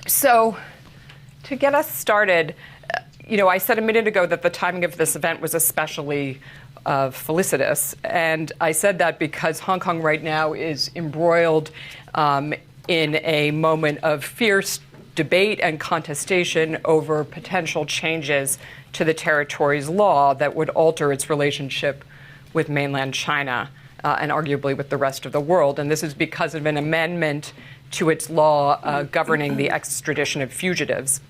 So to get us started, I said a minute ago that the timing of this event was especially felicitous. And I said that because Hong Kong right now is embroiled in a moment of fierce debate and contestation over potential changes to the territory's law that would alter its relationship with mainland China and arguably with the rest of the world. And this is because of an amendment to its law governing the extradition of fugitives.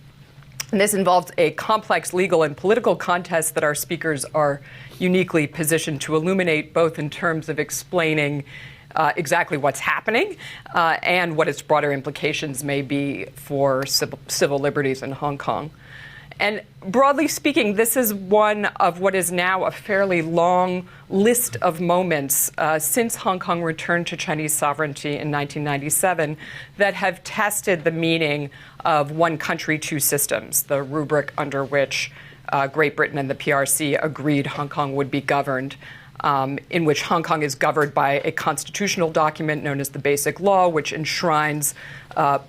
And this involves a complex legal and political contest that our speakers are uniquely positioned to illuminate, both in terms of explaining exactly what's happening and what its broader implications may be for civil liberties in Hong Kong. And broadly speaking, this is one of what is now a fairly long list of moments since Hong Kong returned to Chinese sovereignty in 1997 that have tested the meaning of one country, two systems, the rubric under which Great Britain and the PRC agreed Hong Kong would be governed, in which Hong Kong is governed by a constitutional document known as the Basic Law, which enshrines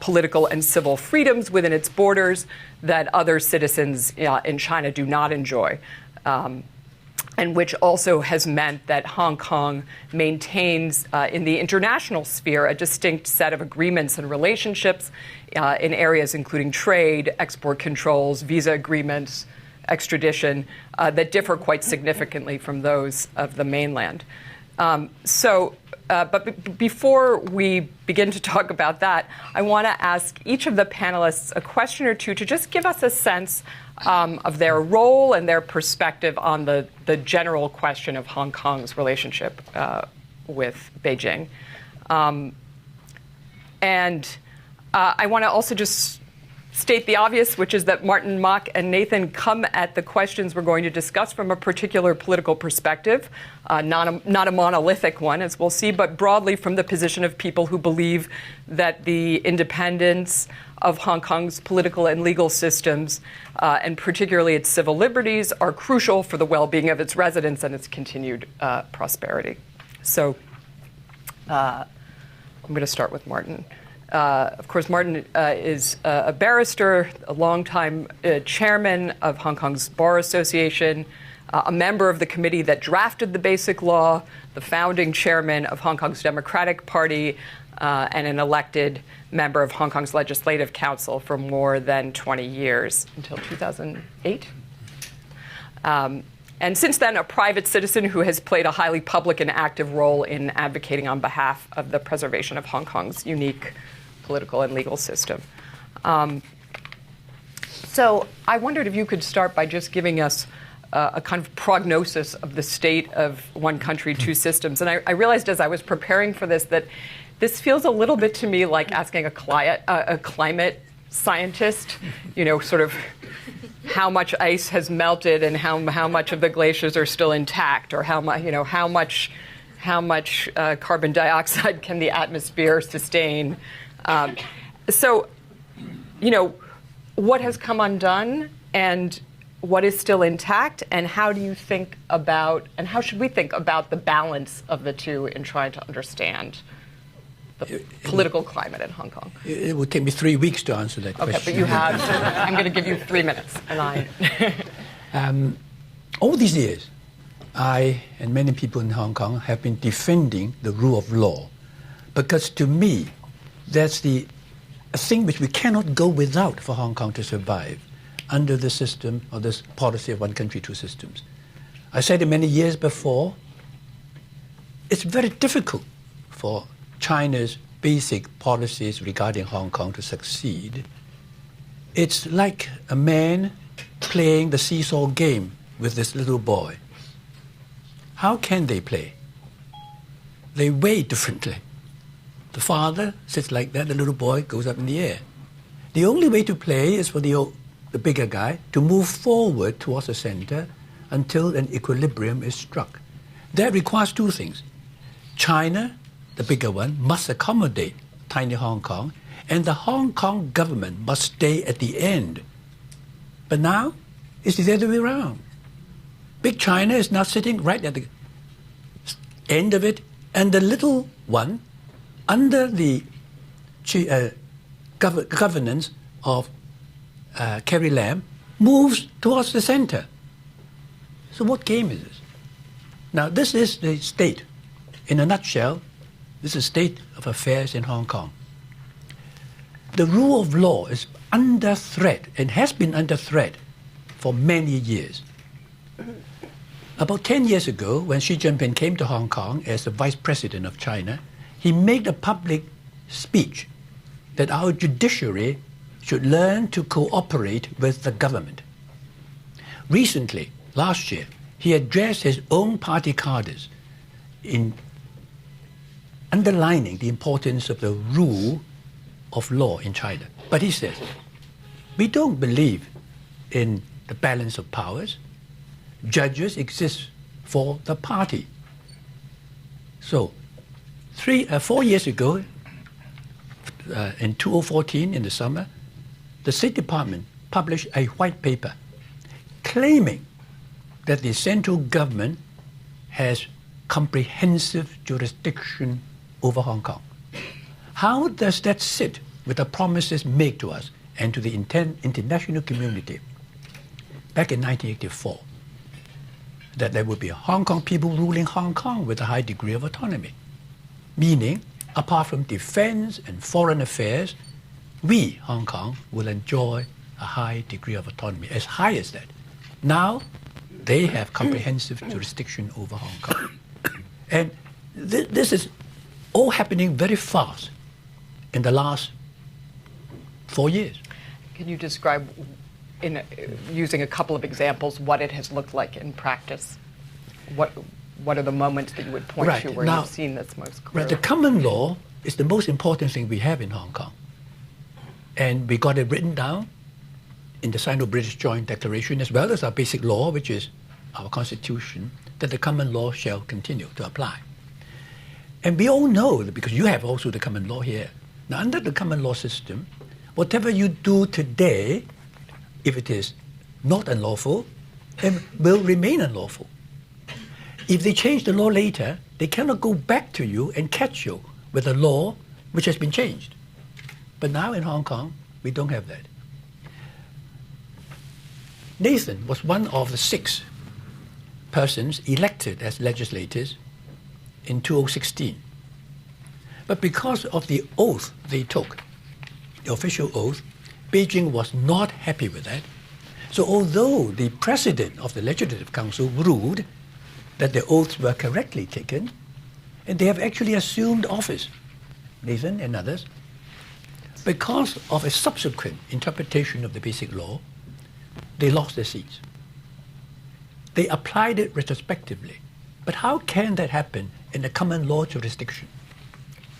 political and civil freedoms within its borders that other citizens in China do not enjoy, and which also has meant that Hong Kong maintains in the international sphere a distinct set of agreements and relationships in areas including trade, export controls, visa agreements, extradition, that differ quite significantly from those of the mainland. But before we begin to talk about that, I want to ask each of the panelists a question or two to just give us a sense of their role and their perspective on the general question of Hong Kong's relationship with Beijing. And I want to also just state the obvious, which is that Martin, Mak, and Nathan come at the questions we're going to discuss from a particular political perspective, not a monolithic one, as we'll see, but broadly from the position of people who believe that the independence of Hong Kong's political and legal systems, and particularly its civil liberties, are crucial for the well-being of its residents and its continued prosperity. So I'm going to start with Martin. Of course, Martin is a barrister, a longtime chairman of Hong Kong's Bar Association, a member of the committee that drafted the Basic Law, the founding chairman of Hong Kong's Democratic Party, and an elected member of Hong Kong's Legislative Council for more than 20 years, until 2008. And since then, a private citizen who has played a highly public and active role in advocating on behalf of the preservation of Hong Kong's unique political and legal system. So I wondered if you could start by just giving us a kind of prognosis of the state of one country, two systems. And I realized as I was preparing for this that this feels a little bit to me like asking a climate scientist, sort of how much ice has melted and how much of the glaciers are still intact, or how much carbon dioxide can the atmosphere sustain. So, what has come undone and what is still intact, and how do you think about, and how should we think about the balance of the two in trying to understand the political climate in Hong Kong? It would take me 3 weeks to answer that question. Okay, but you have, I'm going to give you 3 minutes. And all these years, I and many people in Hong Kong have been defending the rule of law, because to me, that's a thing which we cannot go without for Hong Kong to survive under the system or this policy of one country, two systems. I said it many years before, it's very difficult for China's basic policies regarding Hong Kong to succeed. It's like a man playing the seesaw game with this little boy. How can they play? They weigh differently. The father sits like that, the little boy goes up in the air. The only way to play is for the bigger guy to move forward towards the center until an equilibrium is struck. That requires two things. China, the bigger one, must accommodate tiny Hong Kong, and the Hong Kong government must stay at the end. But now, it's the other way around. Big China is now sitting right at the end of it, and the little one, under the governance of Carrie Lam moves towards the center. So what game is this? Now, this is the state. In a nutshell, this is the state of affairs in Hong Kong. The rule of law is under threat and has been under threat for many years. About 10 years ago, when Xi Jinping came to Hong Kong as the vice president of China, he made a public speech that our judiciary should learn to cooperate with the government. Recently, last year, he addressed his own party cadres in underlining the importance of the rule of law in China. But he says, we don't believe in the balance of powers. Judges exist for the party. So, 4 years ago, in 2014 in the summer, the State Department published a white paper claiming that the central government has comprehensive jurisdiction over Hong Kong. How does that sit with the promises made to us and to the international community back in 1984, that there would be Hong Kong people ruling Hong Kong with a high degree of autonomy? Meaning, apart from defense and foreign affairs, we, Hong Kong, will enjoy a high degree of autonomy, as high as that. Now, they have comprehensive jurisdiction over Hong Kong. And this is all happening very fast in the last 4 years. Can you describe, using a couple of examples, what it has looked like in practice? What are the moments that you would point to where you've seen this most clearly? Right, the common law is the most important thing we have in Hong Kong. And we got it written down in the Sino-British Joint Declaration, as well as our basic law, which is our constitution, that the common law shall continue to apply. And we all know that, because you have also the common law here. Now, under the common law system, whatever you do today, if it is not unlawful, then will remain unlawful. If they change the law later, they cannot go back to you and catch you with a law which has been changed. But now in Hong Kong, we don't have that. Nathan was one of the 6 persons elected as legislators in 2016. But because of the oath they took, the official oath, Beijing was not happy with that. So although the president of the Legislative Council ruled that the oaths were correctly taken, and they have actually assumed office, Nathan and others, because of a subsequent interpretation of the basic law, they lost their seats. They applied it retrospectively. But how can that happen in a common law jurisdiction?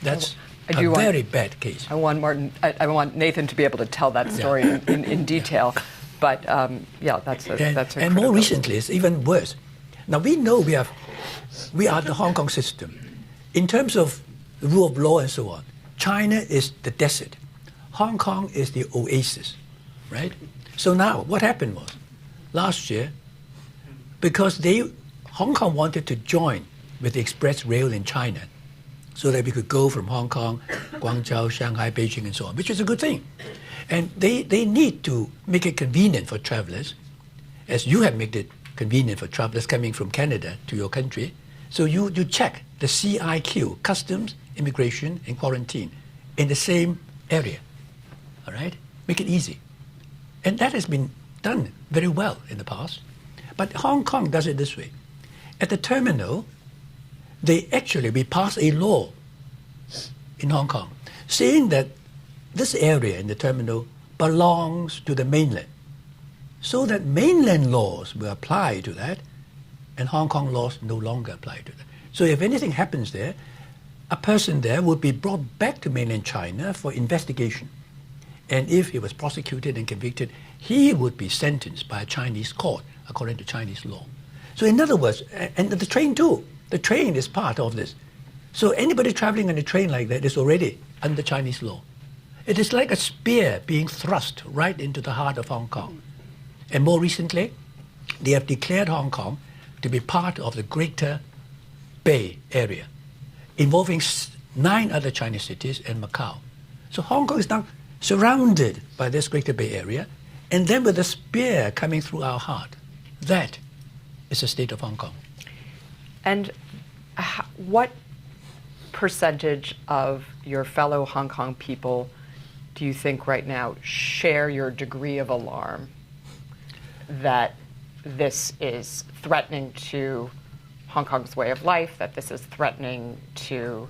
That's a very bad case. I want Nathan to be able to tell that story in detail. But that's a and more recently, it's even worse. Now we know we are the Hong Kong system. In terms of the rule of law and so on, China is the desert. Hong Kong is the oasis, right? So now what happened was, last year, because Hong Kong wanted to join with the express rail in China so that we could go from Hong Kong, Guangzhou, Shanghai, Beijing, and so on, which is a good thing. And they need to make it convenient for travelers, as you have made it convenient for travelers coming from Canada to your country. So you check the CIQ, customs, immigration, and quarantine, in the same area, all right? Make it easy. And that has been done very well in the past. But Hong Kong does it this way. At the terminal, we passed a law in Hong Kong saying that this area in the terminal belongs to the mainland, so that mainland laws will apply to that, and Hong Kong laws no longer apply to that. So if anything happens there, a person there would be brought back to mainland China for investigation. And if he was prosecuted and convicted, he would be sentenced by a Chinese court according to Chinese law. So in other words, and the train too, the train is part of this. So anybody traveling on a train like that is already under Chinese law. It is like a spear being thrust right into the heart of Hong Kong. And more recently, they have declared Hong Kong to be part of the Greater Bay Area, involving 9 other Chinese cities and Macau. So Hong Kong is now surrounded by this Greater Bay Area, and then with a spear coming through our heart. That is the state of Hong Kong. And what percentage of your fellow Hong Kong people do you think right now share your degree of alarm that this is threatening to Hong Kong's way of life, that this is threatening to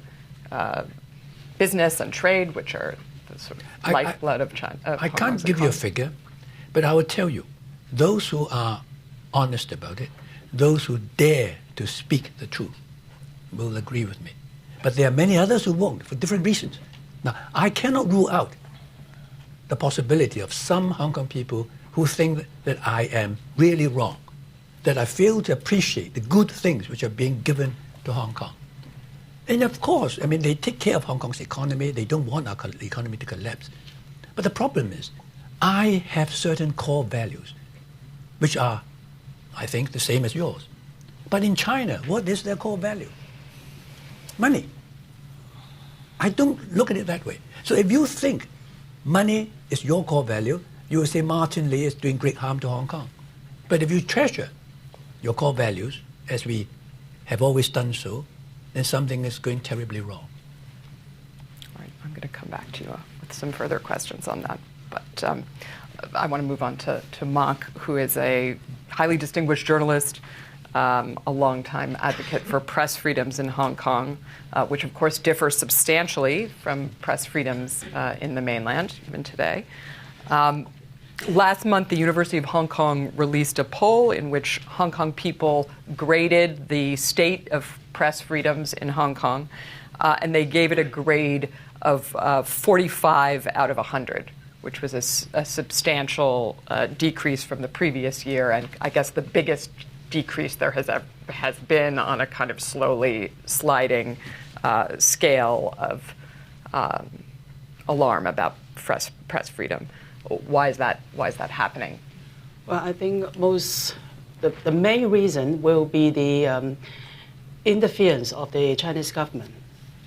business and trade, which are the sort of lifeblood of China? I can't give you a figure, but I will tell you, those who are honest about it, those who dare to speak the truth, will agree with me. But there are many others who won't, for different reasons. Now, I cannot rule out the possibility of some Hong Kong people who think that I am really wrong, that I fail to appreciate the good things which are being given to Hong Kong. And of course, I mean, they take care of Hong Kong's economy. They don't want our economy to collapse. But the problem is, I have certain core values, which are, I think, the same as yours. But in China, what is their core value? Money. I don't look at it that way. So if you think money is your core value, you will say Martin Lee is doing great harm to Hong Kong. But if you treasure your core values, as we have always done so, then something is going terribly wrong. All right, I'm going to come back to you with some further questions on that. But I want to move on to Mak, who is a highly distinguished journalist, a longtime advocate for press freedoms in Hong Kong, which of course differ substantially from press freedoms in the mainland, even today. Last month, the University of Hong Kong released a poll in which Hong Kong people graded the state of press freedoms in Hong Kong, and they gave it a grade of 45 out of 100, which was a substantial decrease from the previous year, and I guess the biggest decrease there has been on a kind of slowly sliding scale of alarm about press freedom. Why is that happening? Well, I think the main reason will be the interference of the Chinese government,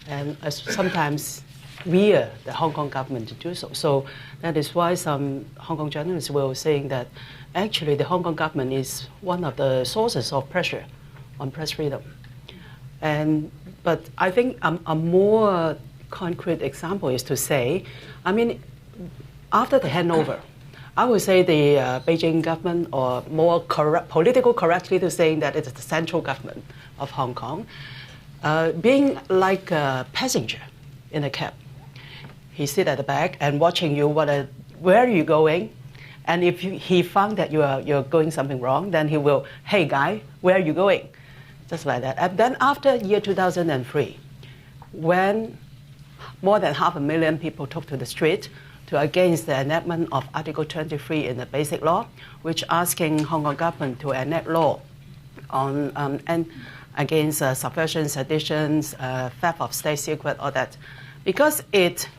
and sometimes via the Hong Kong government to do so. So that is why some Hong Kong journalists were saying that actually the Hong Kong government is one of the sources of pressure on press freedom. But I think a more concrete example is to say, I mean, after the handover, I would say the Beijing government, or more political correctly to saying that it is the central government of Hong Kong, being like a passenger in a cab. He sit at the back and watching you, where are you going? And if he found that you're going something wrong, then he will, hey guy, where are you going? Just like that. And then after year 2003, when more than 500,000 people took to the street against the enactment of Article 23 in the Basic Law, which asking Hong Kong government to enact law on and against subversion, seditions, theft of state secret, all that, because it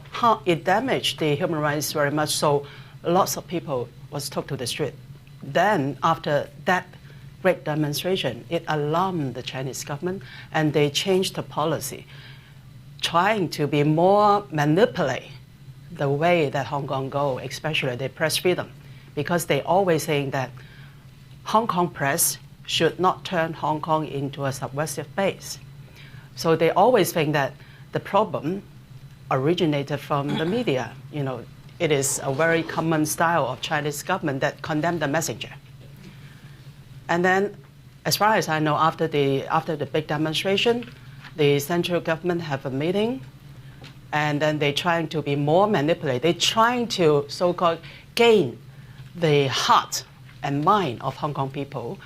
damaged the human rights very much. So lots of people was took to the street. Then after that great demonstration, it alarmed the Chinese government, and they changed the policy, trying to be more manipulate the way that Hong Kong go, especially the press freedom, because they always saying that Hong Kong press should not turn Hong Kong into a subversive base. So they always think that the problem originated from the media. You know, it is a very common style of Chinese government that condemn the messenger. And then, as far as I know, after the big demonstration, the central government have a meeting, and then they're trying to be more manipulative. They're trying to so-called gain the heart and mind of Hong Kong people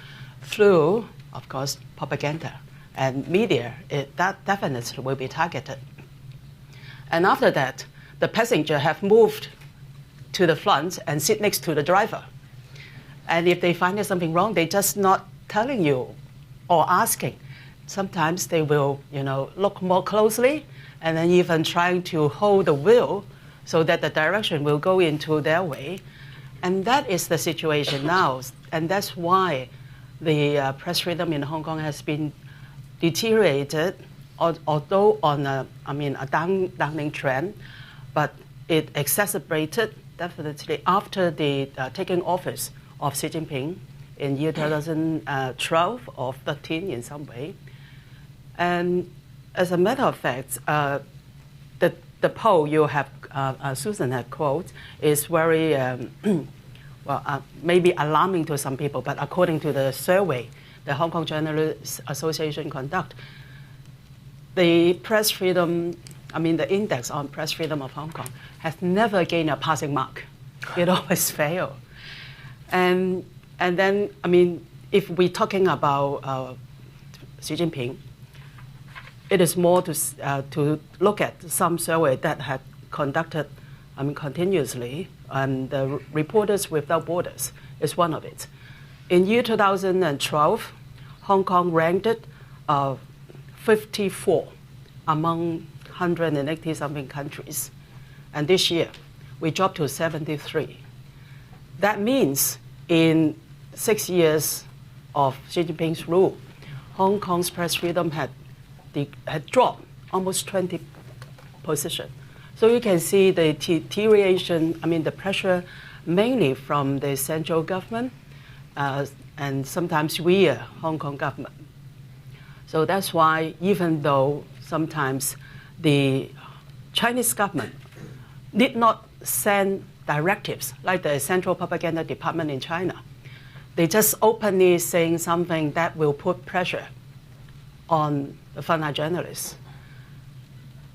through, of course, propaganda and media. That definitely will be targeted. And after that, the passenger have moved to the front and sit next to the driver. And if they find something wrong, they just not telling you or asking. Sometimes they will, look more closely, and then even trying to hold the wheel so that the direction will go into their way. And that is the situation now. And that's why the press freedom in Hong Kong has been deteriorated, although on a downing trend. But it exacerbated definitely after the taking office of Xi Jinping in year 2012 or 13 in some way. And as a matter of fact, the poll you have, Susan had quoted, is very, maybe alarming to some people, but according to the survey the Hong Kong Journalists Association conduct, the press freedom, the index on press freedom of Hong Kong has never gained a passing mark. It always fails. And then, if we're talking about Xi Jinping, it is more to look at some survey that had conducted continuously, and the Reporters Without Borders is one of it. In year 2012, Hong Kong ranked 54 among 180-something countries. And this year, we dropped to 73. That means in 6 years of Xi Jinping's rule, Hong Kong's press freedom had dropped almost 20 positions. So you can see the deterioration, the pressure mainly from the central government and sometimes we, Hong Kong government. So that's why even though sometimes the Chinese government did not send directives like the Central Propaganda Department in China, they just openly saying something that will put pressure on the frontline journalists.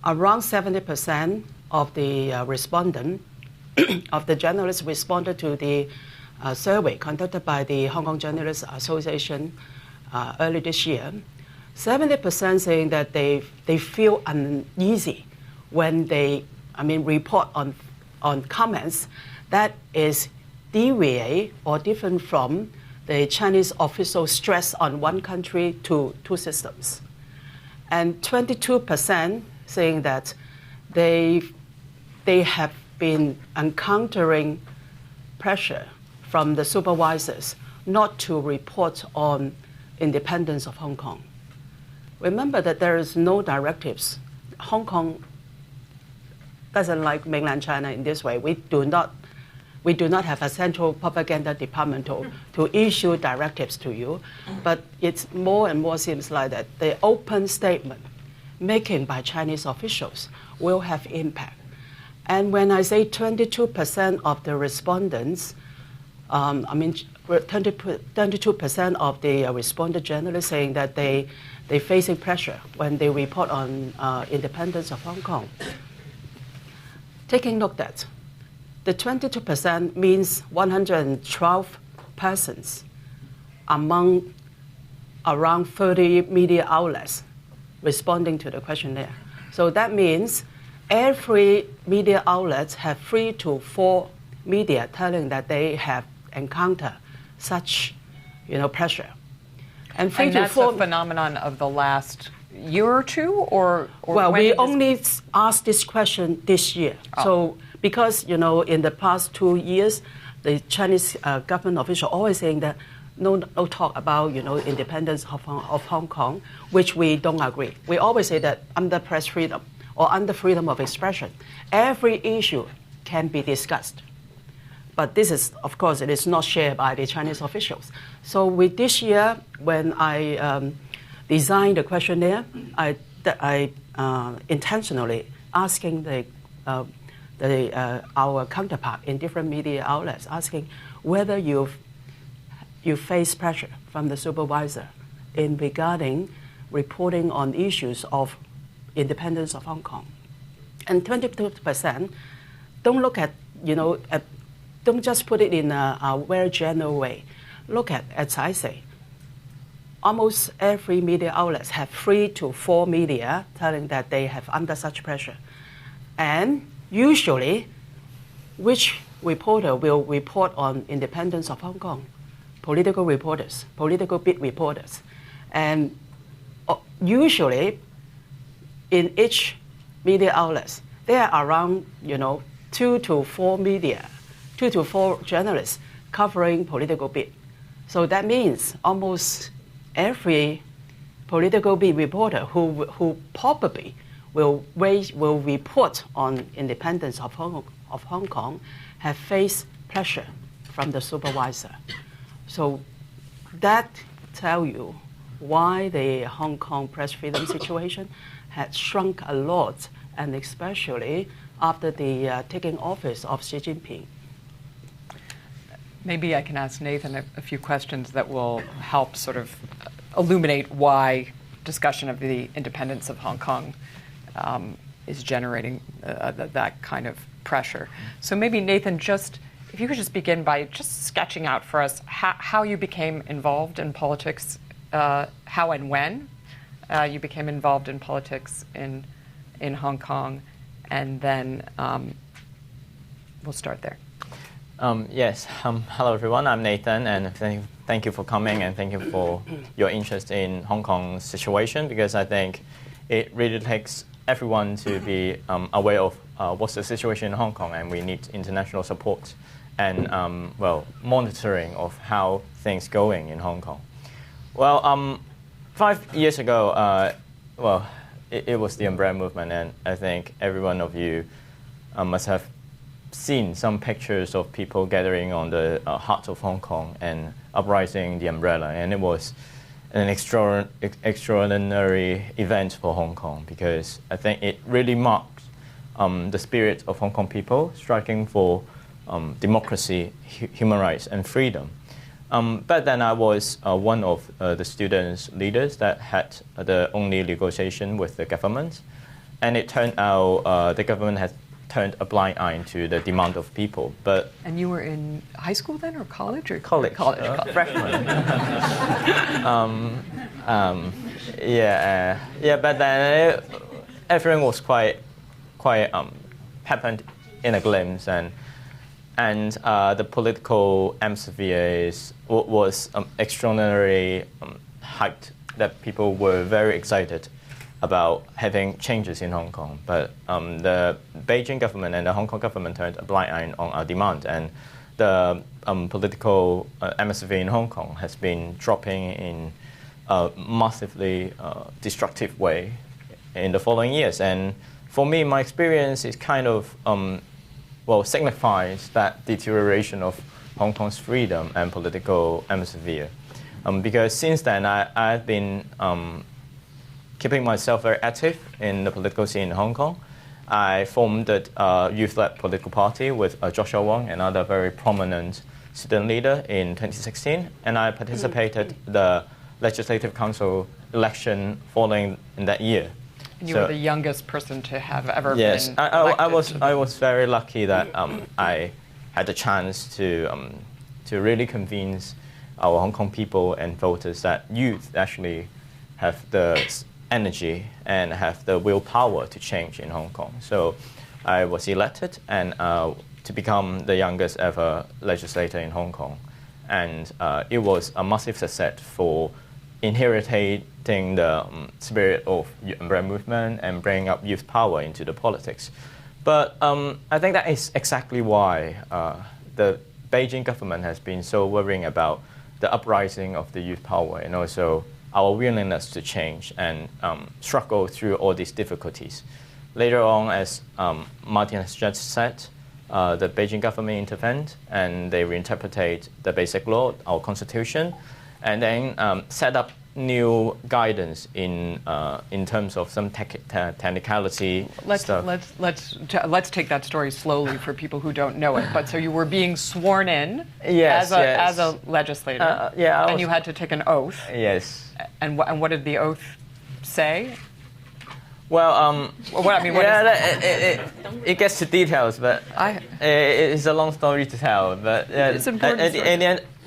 Around 70% of the respondents, of the journalists responded to the survey conducted by the Hong Kong Journalists Association early this year. 70% saying that they feel uneasy when they report on comments that is deviate or different from the Chinese official stress on one country to two systems. And 22% saying that they have been encountering pressure from the supervisors not to report on independence of Hong Kong. Remember that there is no directives. Hong Kong doesn't like mainland China in this way. We do not have a central propaganda department to issue directives to you, but it's more and more seems like that the open statement making by Chinese officials will have impact. And when I say 22% of the respondents, 22% of the respondent journalists saying that they're facing pressure when they report on independence of Hong Kong. Taking a look at the 22% means 112 persons among around 30 media outlets responding to the questionnaire. So that means every media outlet have 3 to 4 media telling that they have encountered such, pressure. And that's a phenomenon of the last year or two, or well, we only asked this question this year. Oh. So because in the past 2 years, the Chinese government official always saying that no talk about independence of Hong Kong, which we don't agree. We always say that under press freedom or under freedom of expression, every issue can be discussed. But this is, of course, it is not shared by the Chinese officials. So with this year, when I designed the questionnaire, I intentionally asking our counterpart in different media outlets, asking whether you face pressure from the supervisor in regarding reporting on issues of independence of Hong Kong. And 22% don't look at, don't just put it in a very general way. Look at, as I say, almost every media outlets have 3 to 4 media telling that they have under such pressure. And usually, which reporter will report on independence of Hong Kong? Political reporters, political beat reporters. And usually, in each media outlets, there are around, 2 to 4 journalists covering political beat. So that means almost every political beat reporter who probably will report on independence of Hong Kong have faced pressure from the supervisor. So that tell you why the Hong Kong press freedom situation had shrunk a lot, and especially after the taking office of Xi Jinping. Maybe I can ask Nathan a few questions that will help sort of illuminate why discussion of the independence of Hong Kong is generating that kind of pressure. So maybe Nathan, if you could just begin by just sketching out for us how you became involved in politics, how and when you became involved in politics in Hong Kong, and then we'll start there. Yes. Hello, everyone. I'm Nathan, and thank you for coming, and thank you for your interest in Hong Kong's situation, because I think it really takes everyone to be aware of what's the situation in Hong Kong, and we need international support and monitoring of how things going in Hong Kong. Well, 5 years ago, it was the umbrella movement, and I think every one of you must have seen some pictures of people gathering on the heart of Hong Kong and uprising the umbrella, and it was an extraordinary event for Hong Kong, because I think it really marked the spirit of Hong Kong people striking for democracy, human rights, and freedom. Back then, I was one of the students' leaders that had the only negotiation with the government, and it turned out the government had turned a blind eye to the demand of people. And you were in high school then, or college? College. Freshman. But then everything was quite happened in a glimpse, and the political atmosphere was extraordinarily hyped, that people were very excited about having changes in Hong Kong. But the Beijing government and the Hong Kong government turned a blind eye on our demand, and the political atmosphere in Hong Kong has been dropping in a massively destructive way in the following years. And for me, my experience is kind of signifies that deterioration of Hong Kong's freedom and political atmosphere. Because since then, I've been keeping myself very active in the political scene in Hong Kong. I formed a youth-led political party with Joshua Wong, another very prominent student leader, in 2016, and I participated in the Legislative Council election following in that year. And you were the youngest person to have ever been elected. Yes, I was very lucky that I had the chance to really convince our Hong Kong people and voters that youth actually have the energy and have the willpower to change in Hong Kong. So I was elected and to become the youngest ever legislator in Hong Kong. And it was a massive success for inheriting the spirit of the umbrella movement and bringing up youth power into the politics. But I think that is exactly why the Beijing government has been so worrying about the uprising of the youth power, and also our willingness to change and struggle through all these difficulties. Later on, as Martin has just said, the Beijing government intervened and they reinterpreted the basic law, our constitution, and then set up new guidance in terms of some technicality stuff. Let's take that story slowly for people who don't know it. But so you were being sworn in as a legislator, and you had to take an oath. Yes. And what did the oath say? Well, it gets to details, but it's a long story to tell. But it's important.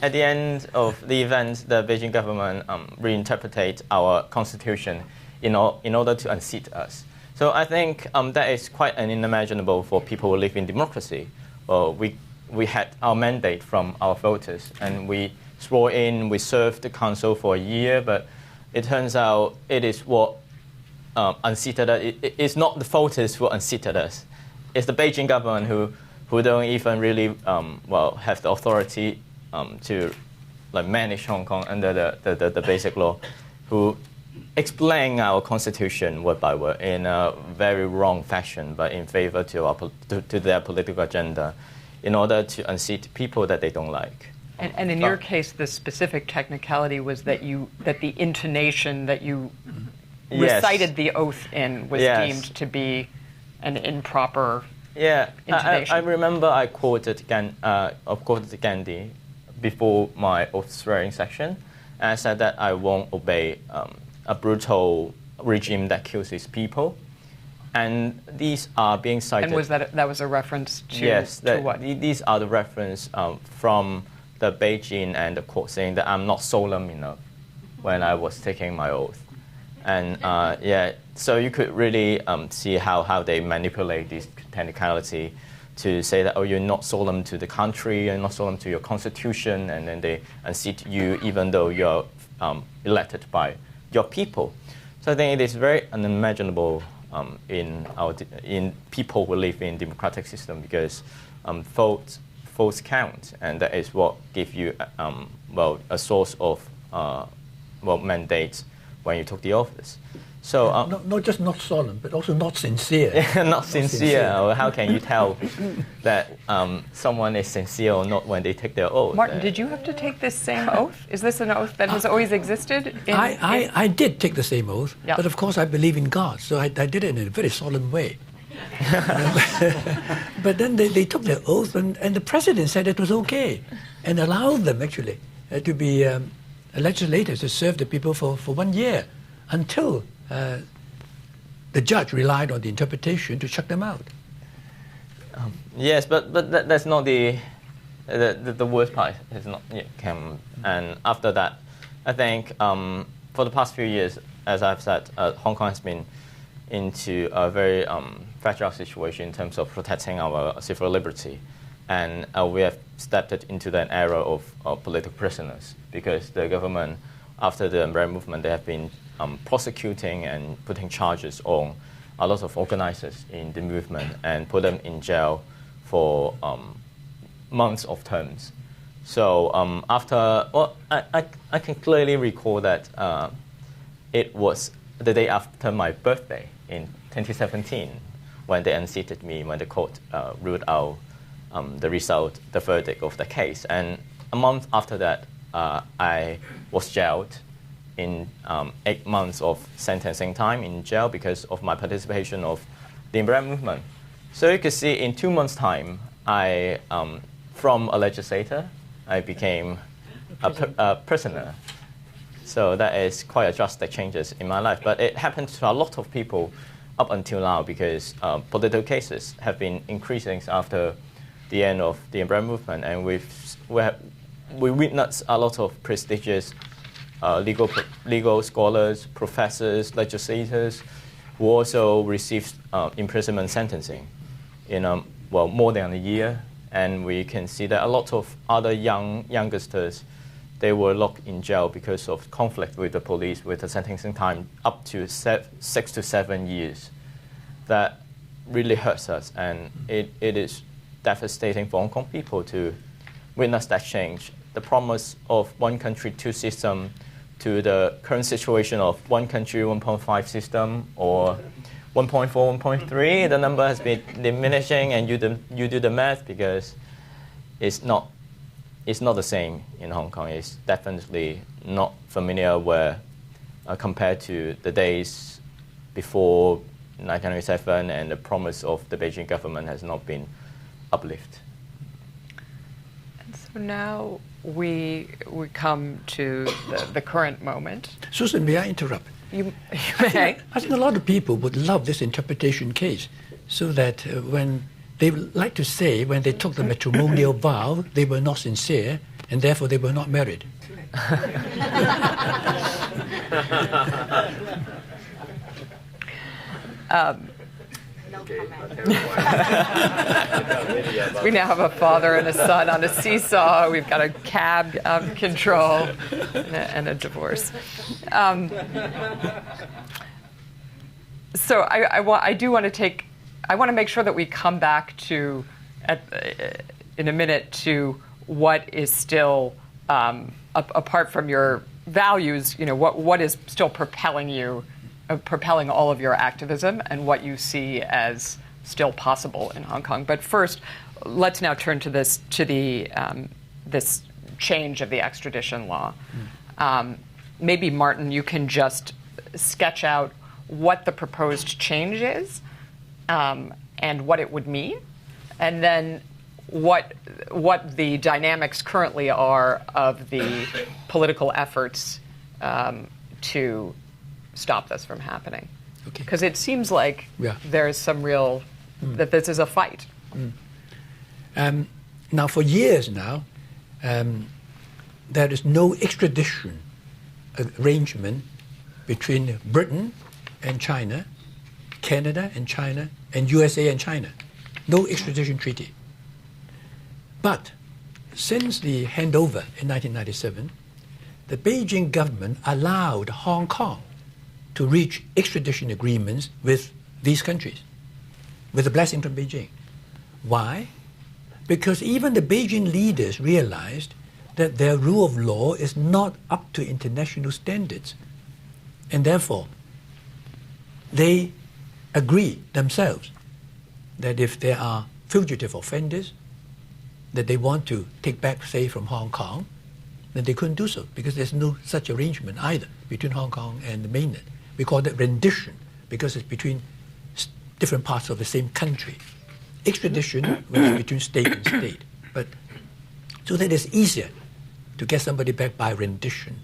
At the end of the event, the Beijing government reinterpreted our constitution in order to unseat us. So I think that is quite unimaginable for people who live in democracy. We had our mandate from our voters, and we swore in, we served the council for a year, but it turns out it is what unseated us. It's not the voters who unseated us. It's the Beijing government who don't even really have the authority to manage Hong Kong under the basic law, who explain our constitution word by word in a very wrong fashion, but in favor to their political agenda, in order to unseat people that they don't like. And in your case, the specific technicality was that the intonation that you recited the oath in was deemed to be an improper intonation. I remember I quoted Gandhi before my oath swearing section, and I said that I won't obey a brutal regime that kills its people. And these are being cited. And was that was a reference to, to what? These are the reference from the Beijing and the court saying that I'm not solemn enough when I was taking my oath. And so you could really see how they manipulate this technicality to say that, oh, you're not solemn to the country, you're not solemn to your constitution, and then they unseat you even though you're elected by your people. So I think it is very unimaginable in people who live in democratic system, because votes count, and that is what gives you a source of mandate when you took the office. So not just not solemn, but also not sincere. Not sincere. How can you tell that someone is sincere or not when they take their oath? Martin, did you have to take this same oath? Is this an oath that has always existed? I did take the same oath, but of course I believe in God, so I did it in a very solemn way. But then they took their oath, and the president said it was okay, and allowed them actually to be legislators to serve the people for 1 year, until the judge relied on the interpretation to chuck them out. Yes, but that's not the worst part. Has not yet come. And after that, I think for the past few years, as I've said, Hong Kong has been into a very fragile situation in terms of protecting our civil liberty, and we have stepped into an era of political prisoners, because the government, after the umbrella movement, they have been prosecuting and putting charges on a lot of organizers in the movement and put them in jail for months of terms. So I can clearly recall that it was the day after my birthday in 2017 when they unseated me, when the court ruled out the verdict of the case. And a month after that, I was jailed in 8 months of sentencing time in jail because of my participation of the umbrella movement. So you could see in 2 months' time, I from a legislator, I became a prisoner. So that is quite a drastic changes in my life. But it happened to a lot of people up until now, because political cases have been increasing after the end of the umbrella movement, and we witnessed a lot of prestigious legal scholars, professors, legislators, who also received imprisonment sentencing in more than a year. And we can see that a lot of other youngsters, they were locked in jail because of conflict with the police, with the sentencing time up to 6 to 7 years. That really hurts us, and it is devastating for Hong Kong people to witness that change. The promise of one country, two system, to the current situation of one country, 1.5 system, or 1.4, 1.3, the number has been diminishing, and you do the math, because it's not the same in Hong Kong. It's definitely not familiar where compared to the days before 1997, and the promise of the Beijing government has not been uplifted. And so now we come to the current moment. Susan, may I interrupt? You may. I think a lot of people would love this interpretation case, so that when they like to say when they took the matrimonial vow, they were not sincere, and therefore they were not married. We now have a father and a son on a seesaw. We've got a cab out of control and a divorce. So I want to make sure that we come back to in a minute to what is still apart from your values, what is still propelling you, propelling all of your activism, and what you see as still possible in Hong Kong. But first, let's now turn to this change of the extradition law. Maybe, Martin, you can just sketch out what the proposed change is and what it would mean, and then what the dynamics currently are of the political efforts to stop this from happening. Okay. Because it seems like there's some real, that this is a fight. Now, for years now, there is no extradition arrangement between Britain and China, Canada and China, and USA and China. No extradition treaty. But since the handover in 1997, the Beijing government allowed Hong Kong to reach extradition agreements with these countries, with a blessing from Beijing. Why? Because even the Beijing leaders realized that their rule of law is not up to international standards. And therefore, they agree themselves that if there are fugitive offenders that they want to take back, say, from Hong Kong, then they couldn't do so because there's no such arrangement either between Hong Kong and the mainland. We call that rendition because it's between different parts of the same country. Extradition when it's between state and state. But so that it's easier to get somebody back by rendition.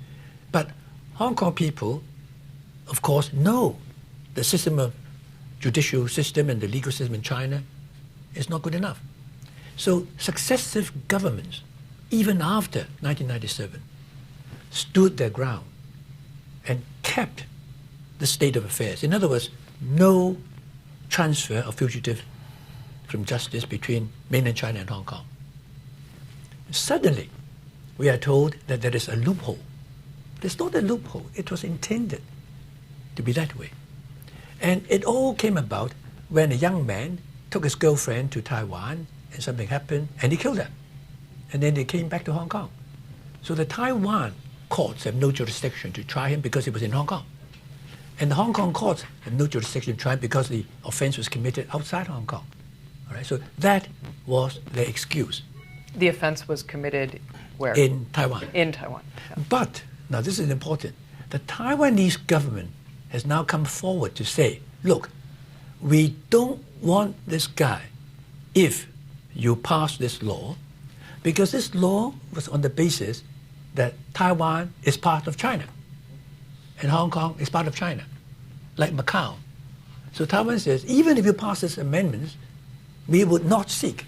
But Hong Kong people, of course, know the system of judicial system and the legal system in China is not good enough. So successive governments, even after 1997, stood their ground and kept the state of affairs. In other words, no transfer of fugitives from justice between mainland China and Hong Kong. Suddenly, we are told that there is a loophole. There's not a loophole. It was intended to be that way. And it all came about when a young man took his girlfriend to Taiwan and something happened and he killed her. And then they came back to Hong Kong. So the Taiwan courts have no jurisdiction to try him because he was in Hong Kong. And the Hong Kong courts have no jurisdiction to try him because the offense was committed outside Hong Kong. All right, so that was their excuse. The offense was committed where? In Taiwan. In Taiwan. Yeah. But, now this is important, the Taiwanese government has now come forward to say, look, we don't want this guy if you pass this law, because this law was on the basis that Taiwan is part of China and Hong Kong is part of China, like Macau. So Taiwan says, even if you pass this amendment, we would not seek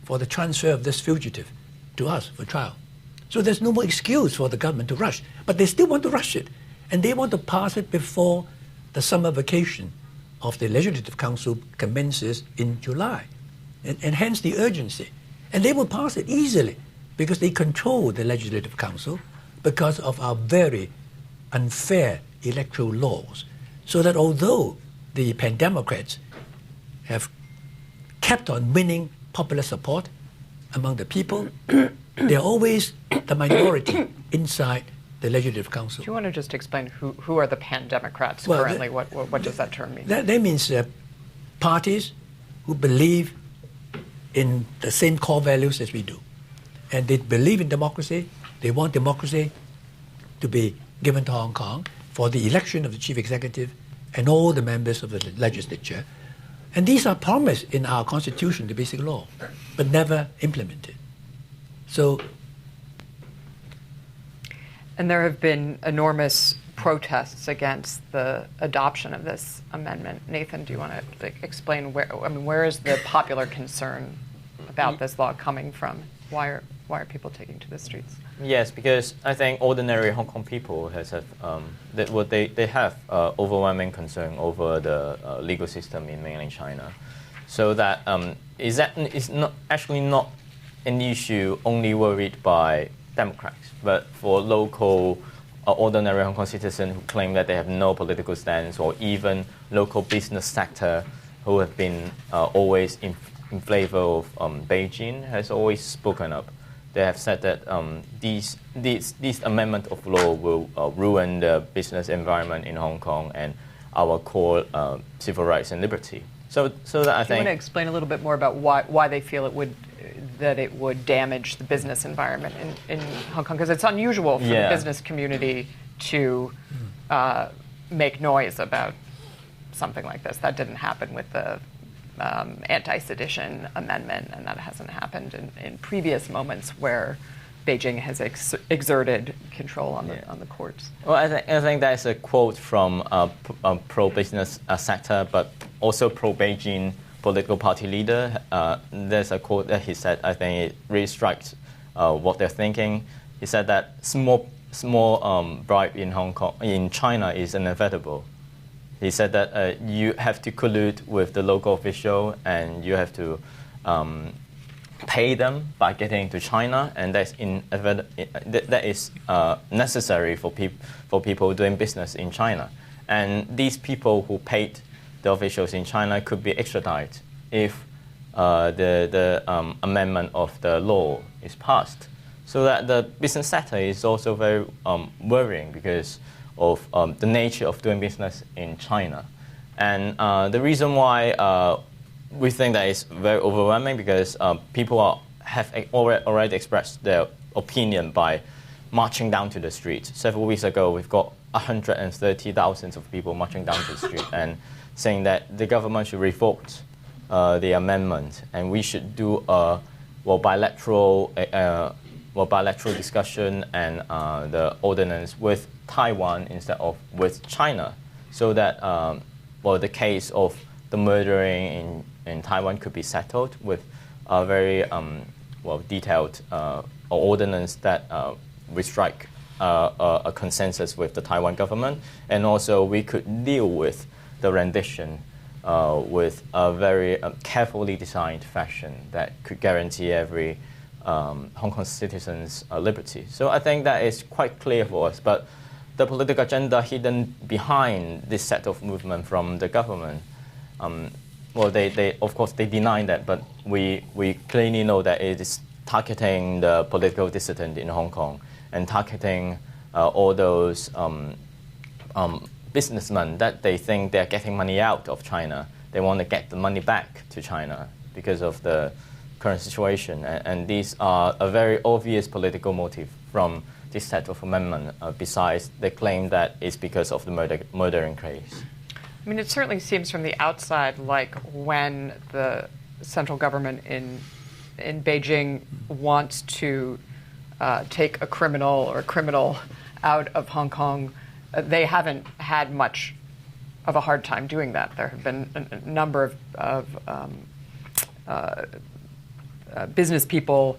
for the transfer of this fugitive to us for trial. So there's no more excuse for the government to rush. But they still want to rush it. And they want to pass it before the summer vacation of the Legislative Council commences in July. And hence the urgency. And they will pass it easily because they control the Legislative Council because of our very unfair electoral laws. So that although the Pan-Democrats have kept on winning popular support among the people, they're always the minority inside the Legislative Council. Do you want to just explain who are the Pan-Democrats currently? What does that term mean? That means parties who believe in the same core values as we do. And they believe in democracy. They want democracy to be given to Hong Kong for the election of the chief executive and all the members of the legislature. And these are promised in our constitution, the basic law, but never implemented. So, and there have been enormous protests against the adoption of this amendment. Nathan, do you want to explain where is the popular concern about this law coming from? Why are people taking to the streets? Yes, because I think ordinary Hong Kong people have overwhelming concern over the legal system in mainland China. So that is not actually not an issue only worried by Democrats, but for local ordinary Hong Kong citizens who claim that they have no political stance, or even local business sector who have been always in favor of Beijing, has always spoken up they have said that these amendment of law will ruin the business environment in Hong Kong and our core civil rights and liberty. So that I Do you want to think. explain a little bit more about why they feel it would damage the business environment in Hong Kong? Because it's unusual for the business community to make noise about something like this. That didn't happen with the anti-sedition amendment, and that hasn't happened in previous moments where Beijing has exerted control on the courts. Well, I think that's a quote from pro-business sector, but also pro-Beijing political party leader. There's a quote that he said, I think it really strikes what they're thinking. He said that small bribe in China is inevitable. He said that you have to collude with the local official and you have to pay them by getting into China, and that is necessary for people doing business in China. And these people who paid the officials in China could be extradited if the amendment of the law is passed. So that the business sector is also very worrying because of the nature of doing business in China. And the reason why we think that is very overwhelming because people have already expressed their opinion by marching down to the street. Several weeks ago, we've got 130,000 of people marching down to the street and saying that the government should revoke the amendment and we should do a bilateral discussion and the ordinance with Taiwan instead of with China, so that the case of the murdering in Taiwan could be settled with a very detailed ordinance that we strike a consensus with the Taiwan government, and also we could deal with the rendition with a very carefully designed fashion that could guarantee every Hong Kong citizens' liberty. So I think that is quite clear for us. But the political agenda hidden behind this set of movement from the government, they of course they deny that, but we clearly know that it is targeting the political dissident in Hong Kong and targeting all those businessmen that they think they're getting money out of China. They want to get the money back to China because of the current situation, and these are a very obvious political motive from this set of amendment, besides the claim that it's because of the murdering case. I mean, it certainly seems from the outside like when the central government in Beijing wants to take a criminal out of Hong Kong, they haven't had much of a hard time doing that. There have been a number of business people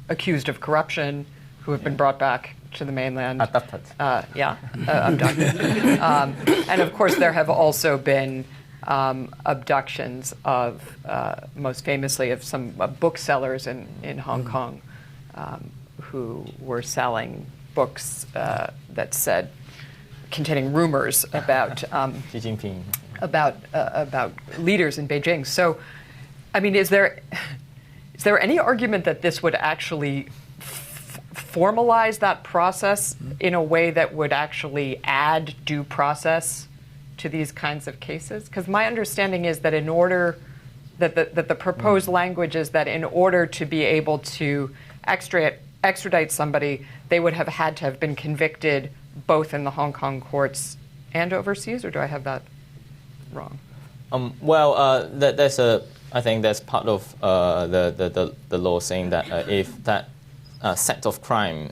accused of corruption who have been brought back to the mainland. Abducted. Abducted. And of course, there have also been abductions of, most famously, of some booksellers in Hong Kong who were selling books that said, containing rumors about Xi Jinping. about leaders in Beijing. So, I mean, is there any argument that this would actually formalize that process in a way that would actually add due process to these kinds of cases? Because my understanding is that in order that the proposed language is that in order to be able to extradite somebody, they would have had to have been convicted both in the Hong Kong courts and overseas, or do I have that wrong? I think that's part of the law saying that if that set of crime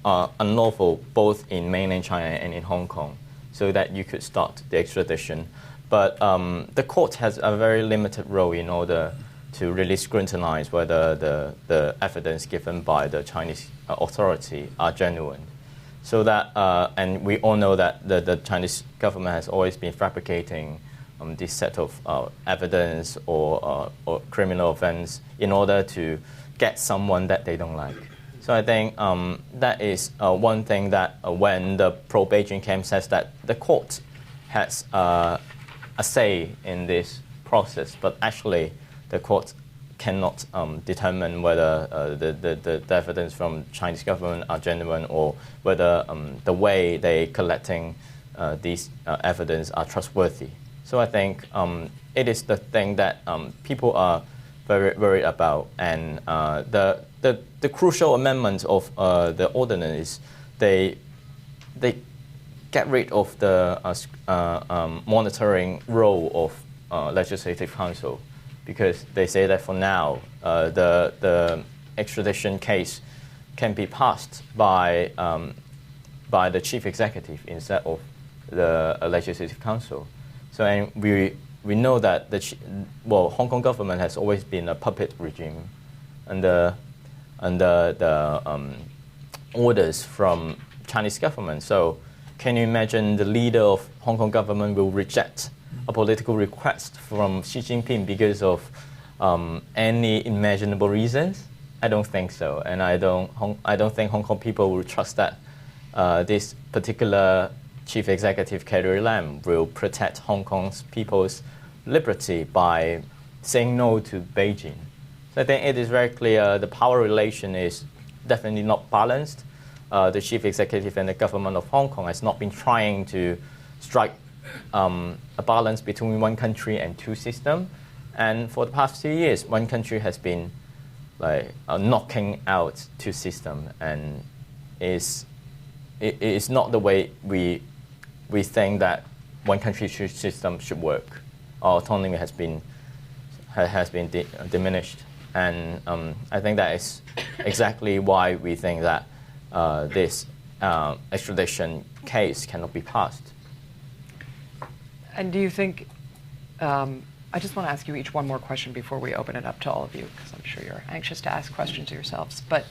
are unlawful both in mainland China and in Hong Kong, so that you could start the extradition. But the court has a very limited role in order to really scrutinize whether the evidence given by the Chinese authority are genuine. So that, and we all know that the Chinese government has always been fabricating this set of evidence or criminal offense in order to get someone that they don't like. So I think that is one thing that when the pro-Beijing camp says that the court has a say in this process, but actually the court cannot determine whether the evidence from Chinese government are genuine or whether the way they collecting these evidence are trustworthy. So I think it is the thing that people are very worried about, and the crucial amendment of the ordinance is they get rid of the monitoring role of Legislative Council, because they say that for now the extradition case can be passed by the chief executive instead of the Legislative Council. So and we know that Hong Kong government has always been a puppet regime under the orders from Chinese government. So can you imagine the leader of Hong Kong government will reject a political request from Xi Jinping because of any imaginable reasons? I don't think so, and I don't think Hong Kong people will trust that this particular Chief Executive Carrie Lam will protect Hong Kong's people's liberty by saying no to Beijing. So I think it is very clear the power relation is definitely not balanced. The Chief Executive and the government of Hong Kong has not been trying to strike a balance between one country and two systems. And for the past 2 years, one country has been knocking out two systems, and it is not the way we think that one country system should work. Our autonomy has been diminished, and I think that is exactly why we think that this extradition case cannot be passed. And do you think, I just want to ask you each one more question before we open it up to all of you, because I'm sure you're anxious to ask questions yourselves. But,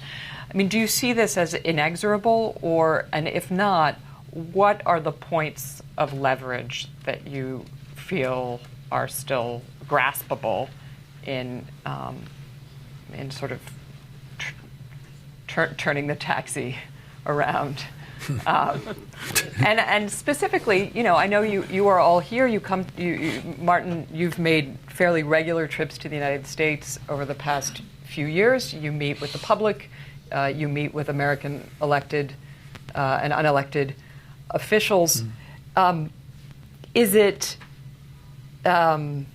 I mean, do you see this as inexorable, and if not, what are the points of leverage that you feel are still graspable in sort of turning the taxi around? And specifically, I know you are all here. Martin, you've made fairly regular trips to the United States over the past few years. You meet with the public. You meet with American elected and unelected officials. Is it, the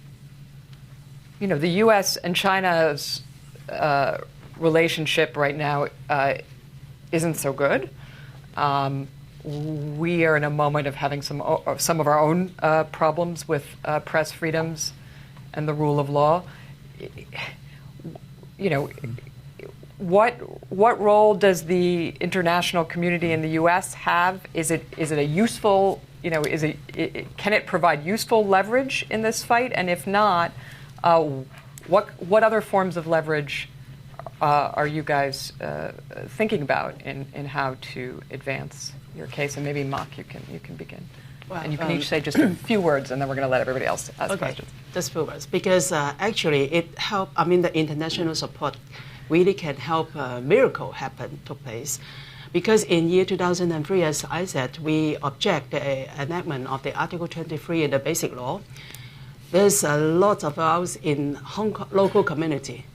U.S. and China's relationship right now isn't so good. We are in a moment of having some of our own problems with press freedoms and the rule of law. What role does the international community in the U.S. have? Is it a useful? Can it provide useful leverage in this fight? And if not, what other forms of leverage are you guys thinking about in how to advance your case? And maybe Mak, you can begin. Well, and you can each say just a few words, and then we're going to let everybody else ask questions. Just a few words, because actually it helped. I mean, the international support really can help a miracle took place. Because in year 2003, as I said, we object the enactment of the Article 23 in the Basic Law. There's a lot of us in Hong Kong local community.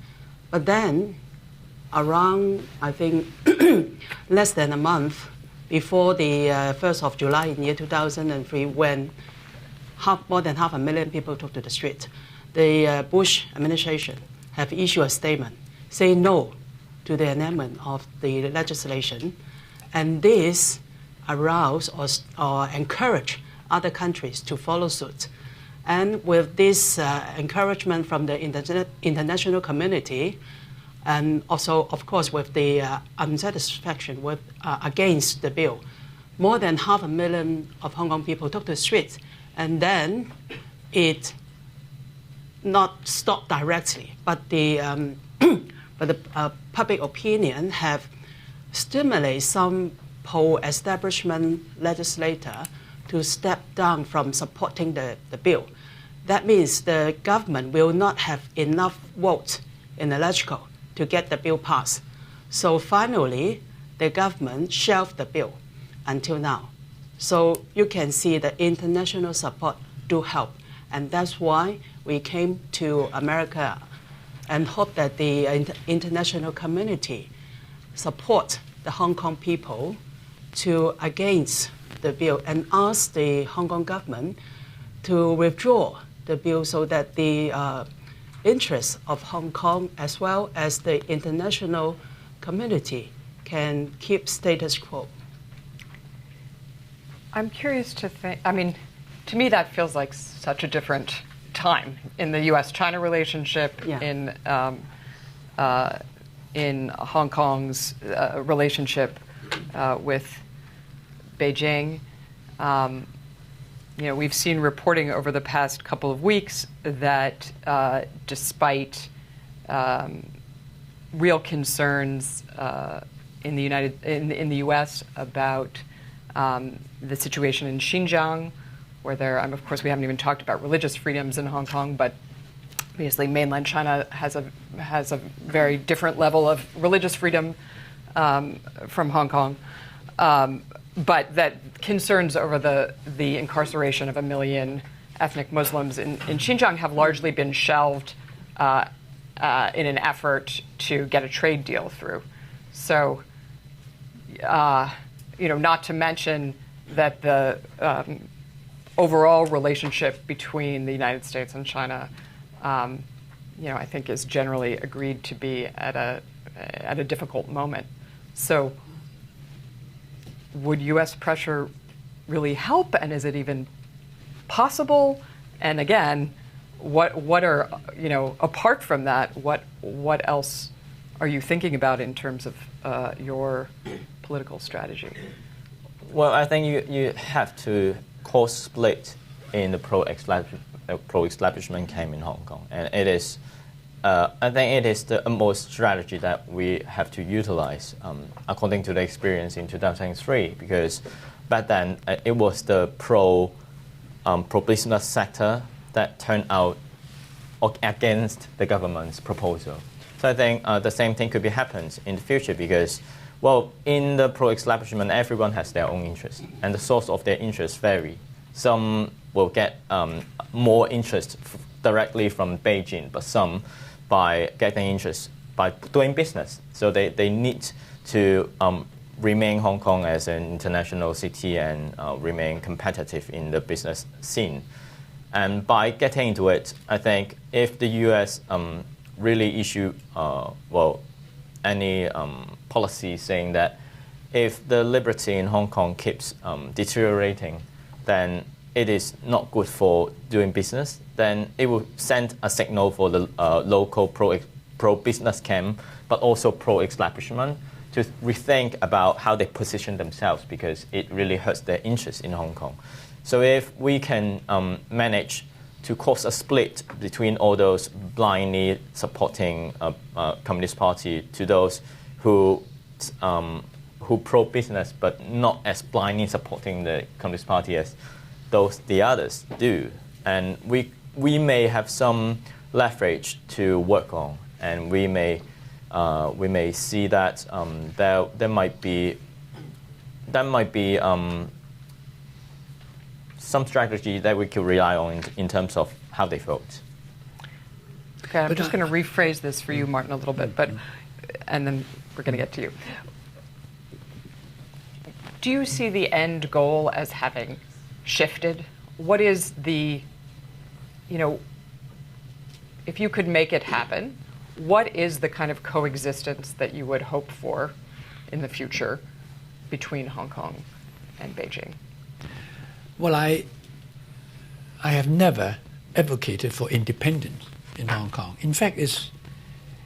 But then, around, I think, less than a month before the 1st of July in year 2003, when more than 500,000 people took to the street, the Bush administration have issued a statement saying no to the enactment of the legislation, and this aroused or encouraged other countries to follow suit. And with this encouragement from the international community, and also, of course, with the unsatisfaction against the bill, more than 500,000 of Hong Kong people took to the streets, and then it not stopped directly, but the public opinion have stimulated some pro-establishment legislator to step down from supporting the bill. That means the government will not have enough votes in the legislature to get the bill passed. So finally, the government shelved the bill until now. So you can see the international support do help. And that's why we came to America and hope that the international community support the Hong Kong people to against the bill and ask the Hong Kong government to withdraw the bill so that the interests of Hong Kong as well as the international community can keep status quo. I'm curious to think, I mean, to me that feels like such a different time in the U.S.-China relationship, Yeah. in Hong Kong's relationship with Beijing. We've seen reporting over the past couple of weeks that despite real concerns in the U.S. about the situation in Xinjiang, where of course we haven't even talked about religious freedoms in Hong Kong, but obviously mainland China has a very different level of religious freedom from Hong Kong. But that concerns over the incarceration of 1 million ethnic Muslims in Xinjiang have largely been shelved in an effort to get a trade deal through. So, not to mention that the overall relationship between the United States and China, I think is generally agreed to be at a difficult moment. So, would U.S. pressure really help, and is it even possible? And again, what are apart from that, what else are you thinking about in terms of your political strategy? Well, I think you have to cause split in the pro-establishment camp in Hong Kong, and it is. I think it is the most strategy that we have to utilize, according to the experience in 2003, because back then it was the pro-business sector that turned out against the government's proposal. So I think the same thing could be happened in the future because, well, in the pro-establishment, everyone has their own interest, and the source of their interest vary. Some will get more interest directly from Beijing, but some by getting interest by doing business. So they need to remain Hong Kong as an international city and remain competitive in the business scene. And by getting into it, I think if the U.S. Really issue any policy saying that if the liberty in Hong Kong keeps deteriorating, then it is not good for doing business, then it will send a signal for the local pro-business camp, but also pro-establishment to rethink about how they position themselves because it really hurts their interest in Hong Kong. So if we can manage to cause a split between all those blindly supporting Communist Party to those who pro-business but not as blindly supporting the Communist Party as the others do, and we may have some leverage to work on, and we may see that there might be some strategy that we could rely on in terms of how they vote. Okay, I'm just going to rephrase this for you, Martin, a little bit, and then we're going to get to you. Do you see the end goal as having shifted? What is the, if you could make it happen, what is the kind of coexistence that you would hope for in the future between Hong Kong and Beijing? Well, I have never advocated for independence in Hong Kong. In fact,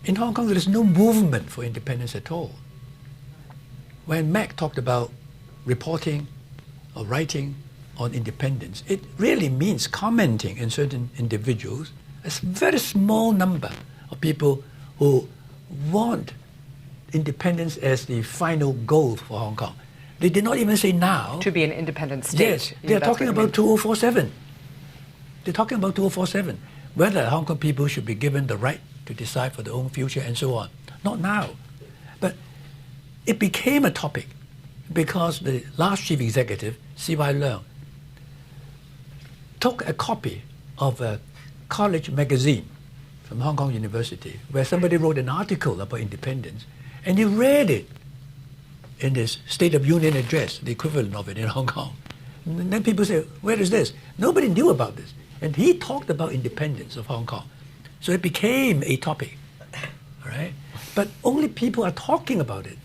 in Hong Kong there is no movement for independence at all. When Mak talked about reporting or writing on independence, it really means commenting in certain individuals. A very small number of people who want independence as the final goal for Hong Kong. They did not even say now. To be an independent state. Yes, they're talking about 2047. They're talking about 2047, whether Hong Kong people should be given the right to decide for their own future and so on. Not now. But it became a topic because the last chief executive, C.Y. Leung, took a copy of a college magazine from Hong Kong University where somebody wrote an article about independence, and he read it in his State of Union address, the equivalent of it in Hong Kong. And then people say, where is this? Nobody knew about this. And he talked about independence of Hong Kong. So it became a topic, all right? But only people are talking about it.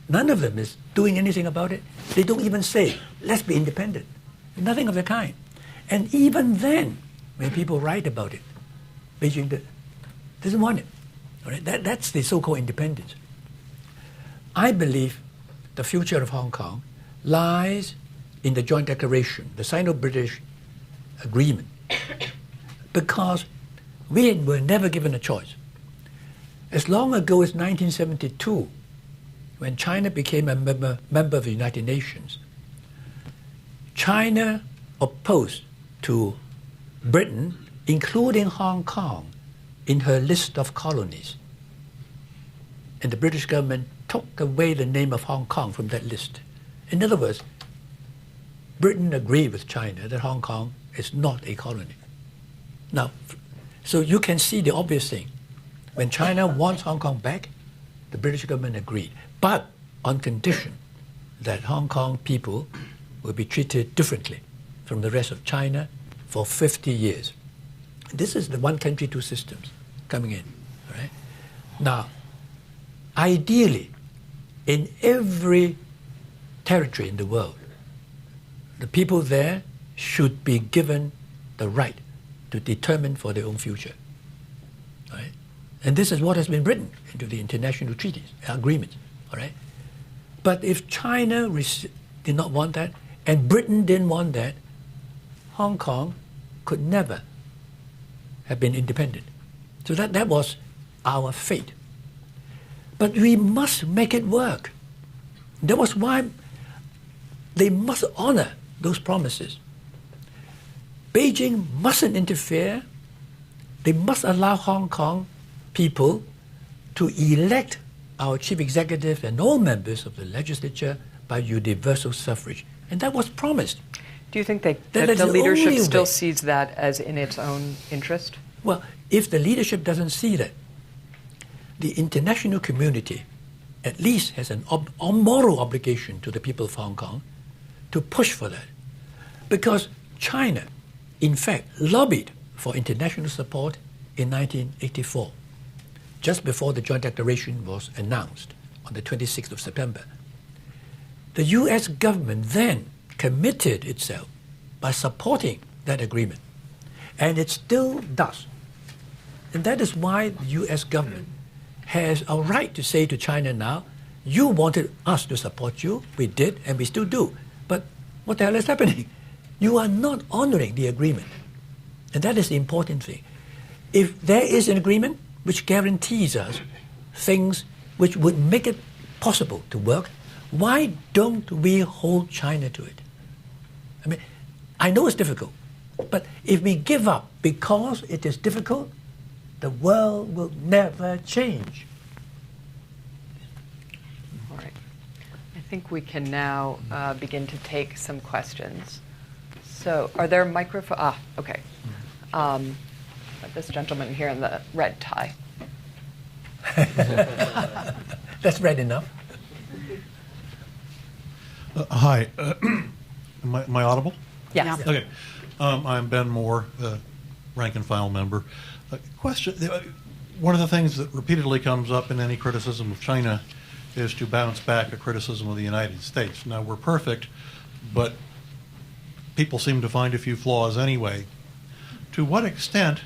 None of them is doing anything about it. They don't even say, let's be independent. Nothing of the kind. And even then, when people write about it, Beijing doesn't want it. All right? That's the so-called independence. I believe the future of Hong Kong lies in the joint declaration, the Sino-British agreement, because we were never given a choice. As long ago as 1972, when China became a member of the United Nations, China opposed to Britain, including Hong Kong, in her list of colonies. And the British government took away the name of Hong Kong from that list. In other words, Britain agreed with China that Hong Kong is not a colony. Now, so you can see the obvious thing. When China wants Hong Kong back, the British government agreed, but on condition that Hong Kong people will be treated differently from the rest of China for 50 years. This is the one country, two systems coming in. All right? Now, ideally, in every territory in the world, the people there should be given the right to determine for their own future. Right? And this is what has been written into the international treaties, agreements. All right? But if China did not want that, and Britain didn't want that, Hong Kong could never have been independent. So that was our fate. But we must make it work. That was why they must honor those promises. Beijing mustn't interfere. They must allow Hong Kong people to elect our chief executive and all members of the legislature by universal suffrage. And that was promised. Do you think that the leadership still sees that as in its own interest? Well, if the leadership doesn't see that, the international community at least has a moral obligation to the people of Hong Kong to push for that. Because China, in fact, lobbied for international support in 1984, just before the Joint Declaration was announced on the 26th of September. The US government then committed itself by supporting that agreement, and it still does. And that is why the US government has a right to say to China now, you wanted us to support you, we did, and we still do. But what the hell is happening? You are not honoring the agreement. And that is the important thing. If there is an agreement which guarantees us things which would make it possible to work, why don't we hold China to it? I mean, I know it's difficult, but if we give up because it is difficult, the world will never change. All right. I think we can now begin to take some questions. So are there microphones? Ah, okay. This gentleman here in the red tie. That's red enough. Hi. Am I audible? Yes. Yeah. Okay. I'm Ben Moore, rank and file member. Question. One of the things that repeatedly comes up in any criticism of China is to bounce back a criticism of the United States. Now, we're perfect, but people seem to find a few flaws anyway. To what extent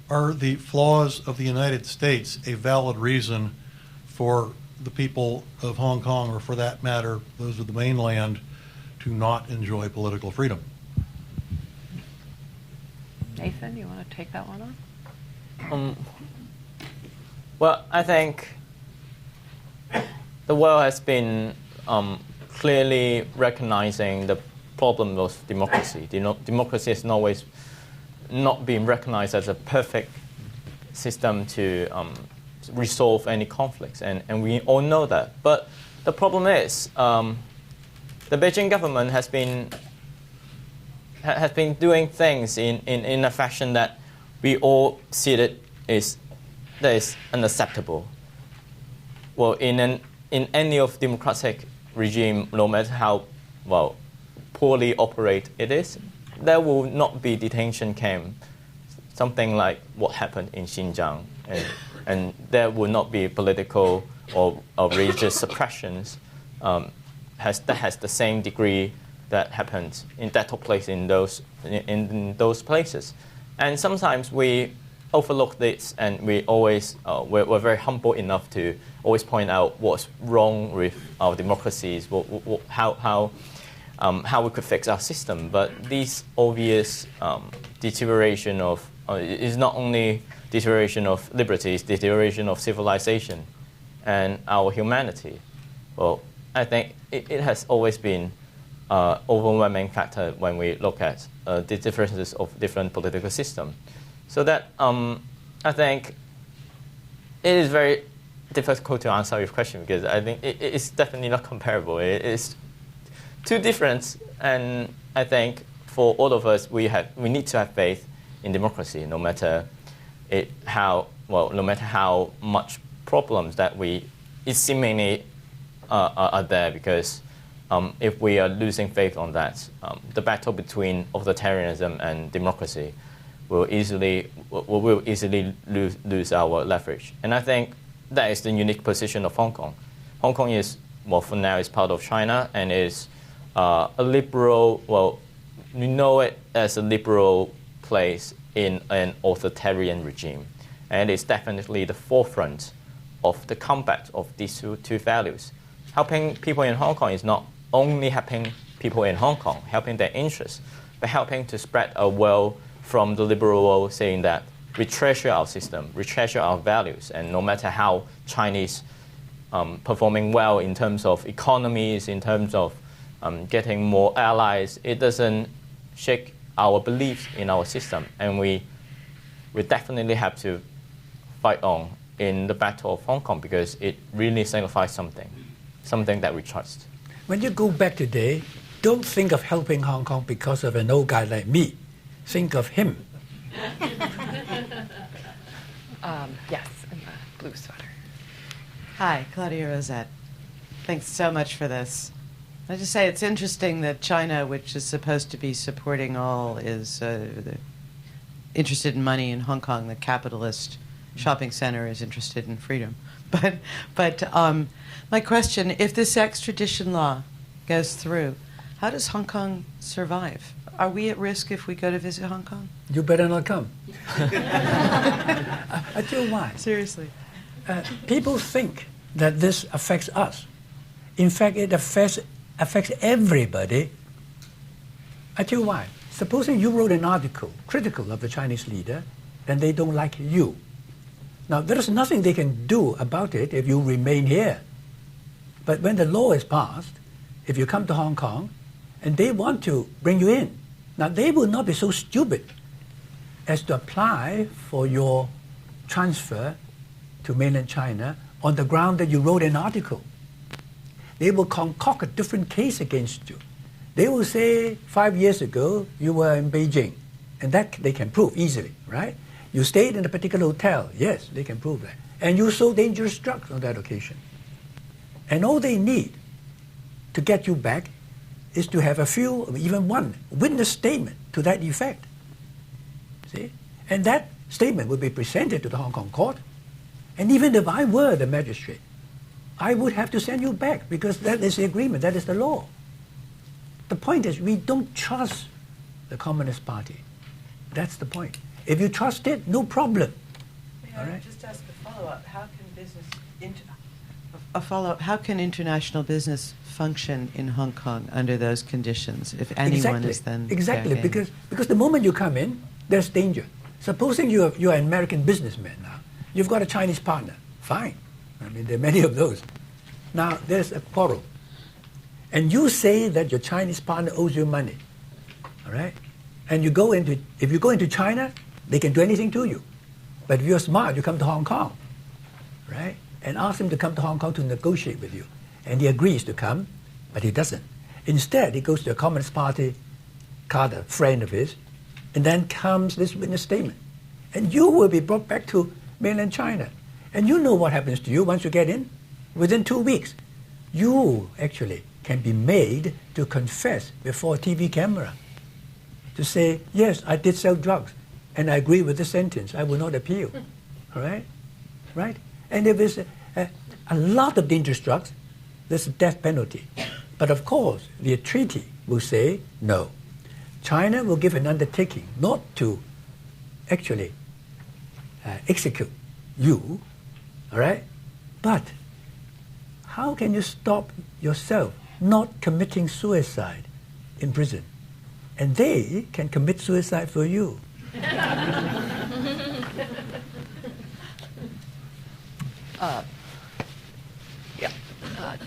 are the flaws of the United States a valid reason for the people of Hong Kong, or for that matter, those of the mainland, to not enjoy political freedom? Nathan, you want to take that one on? Well, I think the world has been clearly recognizing the problem of democracy. Democracy has always not been recognized as a perfect system to resolve any conflicts, and we all know that. But the problem is the Beijing government has been doing things in a fashion that we all see it is that is unacceptable. Well, in any of democratic regime, no matter how poorly operate it is, there will not be detention camp, something like what happened in Xinjiang, and there will not be political or religious suppressions that has the same degree that took place in those places. And sometimes we overlook this, and we always we're very humble enough to always point out what's wrong with our democracies, how we could fix our system. But this obvious deterioration of is not only deterioration of liberty, it's deterioration of civilization and our humanity. Well, I think it has always been overwhelming factor when we look at the differences of different political systems. So that I think it is very difficult to answer your question, because I think it's definitely not comparable. It is too different, and I think for all of us, we need to have faith in democracy, no matter how much problems that it seemingly are there, because if we are losing faith on that, the battle between authoritarianism and democracy will easily lose our leverage. And I think that is the unique position of Hong Kong. Hong Kong is, for now, is part of China, and is a liberal, we know it as a liberal place in an authoritarian regime. And it's definitely the forefront of the combat of these two values. Helping people in Hong Kong is not only helping people in Hong Kong, helping their interests, but helping to spread a world from the liberal world, saying that we treasure our system, we treasure our values, and no matter how Chinese performing well in terms of economies, in terms of getting more allies, it doesn't shake our beliefs in our system, and we definitely have to fight on in the battle of Hong Kong, because it really signifies something that we trust. When you go back today, don't think of helping Hong Kong because of an old guy like me. Think of him. Yes, in the blue sweater. Hi, Claudia Rosette. Thanks so much for this. I just say it's interesting that China, which is supposed to be supporting all, is interested in money. In Hong Kong, the capitalist shopping center is interested in freedom. But my question, if this extradition law goes through, how does Hong Kong survive? Are we at risk if we go to visit Hong Kong? You better not come. I tell you why. Seriously. People think that this affects us. In fact, it affects everybody. I tell you why. Supposing you wrote an article critical of the Chinese leader, then they don't like you. Now, there is nothing they can do about it if you remain here. But when the law is passed, if you come to Hong Kong and they want to bring you in, now they will not be so stupid as to apply for your transfer to mainland China on the ground that you wrote an article. They will concoct a different case against you. They will say 5 years ago you were in Beijing, and that they can prove easily, right? You stayed in a particular hotel. Yes, they can prove that. And you sold dangerous drugs on that occasion. And all they need to get you back is to have a few, or even one, witness statement to that effect. See? And that statement will be presented to the Hong Kong court. And even if I were the magistrate, I would have to send you back, because that is the agreement, that is the law. The point is, we don't trust the Communist Party. That's the point. If you trust it, no problem. May All I right? just ask a follow-up? How can international business function in Hong Kong under those conditions, if anyone is then Exactly, back in? because the moment you come in, there's danger. Supposing you're an American businessman now, you've got a Chinese partner, fine. I mean, there are many of those. Now, there's a quarrel. And you say that your Chinese partner owes you money, all right? And if you go into China, they can do anything to you. But if you're smart, you come to Hong Kong, right? And ask him to come to Hong Kong to negotiate with you. And he agrees to come, but he doesn't. Instead, he goes to a Communist Party card, a friend of his, and then comes this witness statement. And you will be brought back to mainland China. And you know what happens to you once you get in. Within 2 weeks, you actually can be made to confess before a TV camera, to say, yes, I did sell drugs, and I agree with the sentence. I will not appeal. All right? Right? And if it's a lot of dangerous drugs, there's a death penalty. But of course, the treaty will say no. China will give an undertaking not to actually execute you, all right? But how can you stop yourself not committing suicide in prison? And they can commit suicide for you.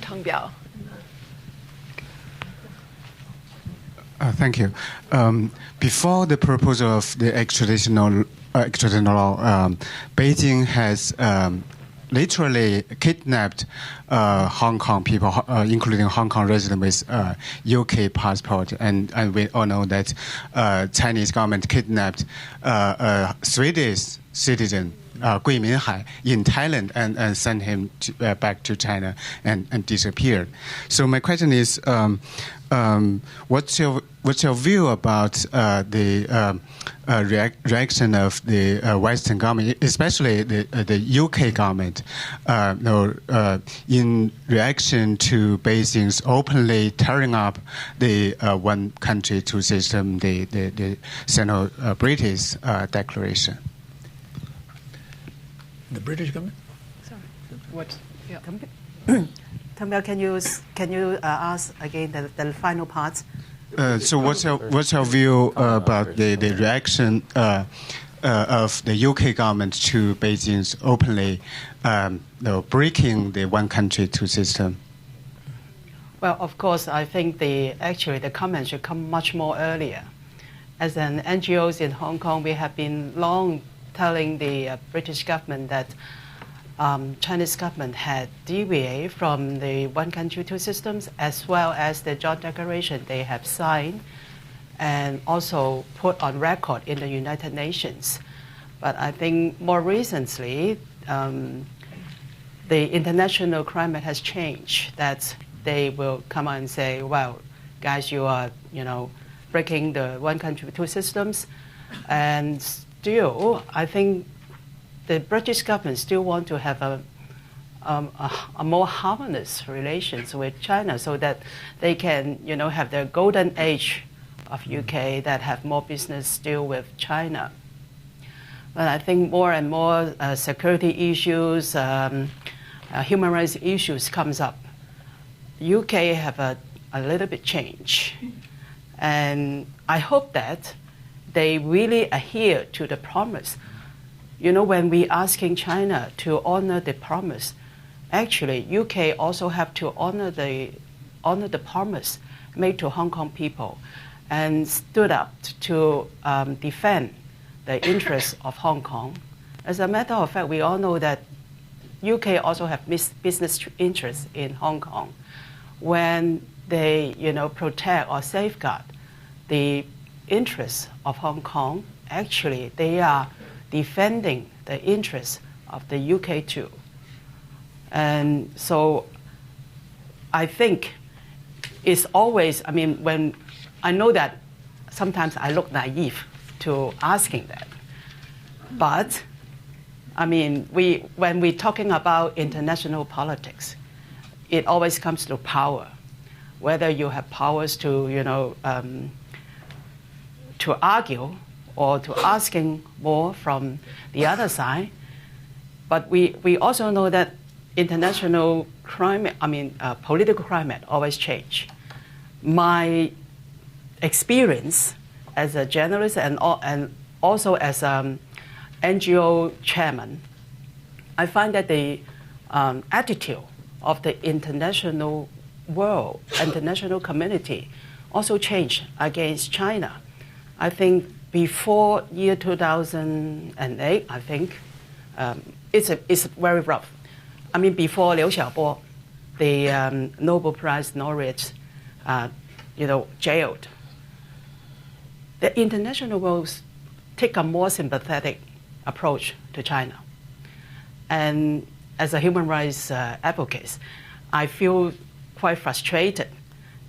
Tang Biao. Thank you. Before the proposal of the extradition law, Beijing has literally kidnapped Hong Kong people, including Hong Kong residents with UK passport, and we all know that Chinese government kidnapped a Swedish citizen, Gui Minhai, in Thailand and sent him back to China and disappeared. So my question is, what's your view about the reaction of the Western government, especially the UK government, in reaction to Beijing's openly tearing up the one country, two system, the Sino-British declaration? The British government? Sorry. What? Yeah. Tang Biao, can you ask again the final part? So what's your view about the reaction of the UK government to Beijing's openly breaking the one country, two system? Well, of course, I think the comment should come much more earlier. As an NGOs in Hong Kong, we have been long telling the British government that Chinese government had deviated from the one country, two systems, as well as the joint declaration they have signed and also put on record in the United Nations. But I think more recently, the international climate has changed, that they will come out and say, well, guys, you are, breaking the one country, two systems. And still, I think the British government still want to have a more harmonious relations with China, so that they can, have the golden age of UK that have more business still with China. But I think more and more security issues, human rights issues comes up. UK have a little bit change, and I hope that they really adhere to the promise. When we asking China to honor the promise, actually UK also have to honor the promise made to Hong Kong people, and stood up to defend the interests of Hong Kong. As a matter of fact, we all know that UK also have business interests in Hong Kong. When they, protect or safeguard the interests of Hong Kong, actually they are defending the interests of the UK too. And so I think it's always, when I know that sometimes I look naive to asking that, but when we're talking about international politics, it always comes to power. Whether you have powers to, to argue or to asking more from the other side. But we also know that international climate, political climate always change. My experience as a journalist and also as NGO chairman, I find that the attitude of the international world, international community also changed against China. I think before year 2008, I think, it's very rough. Before Liu Xiaobo, the Nobel Prize laureate, jailed, the international world take a more sympathetic approach to China. And as a human rights advocate, I feel quite frustrated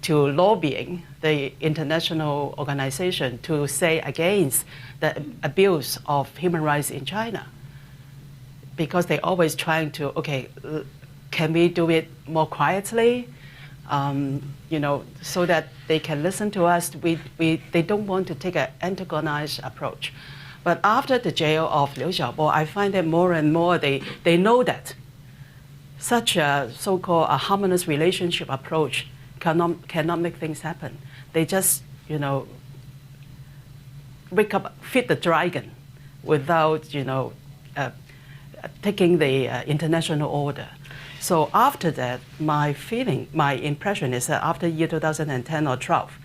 to lobbying the international organization to say against the abuse of human rights in China. Because they're always trying to, okay, can we do it more quietly? So that they can listen to us. They don't want to take an antagonized approach. But after the jail of Liu Xiaobo, I find that more and more they know that such a so-called a harmonious relationship approach cannot make things happen. They just, wake up, feed the dragon without, taking the international order. So after that, my impression is that after year 2010 or 12,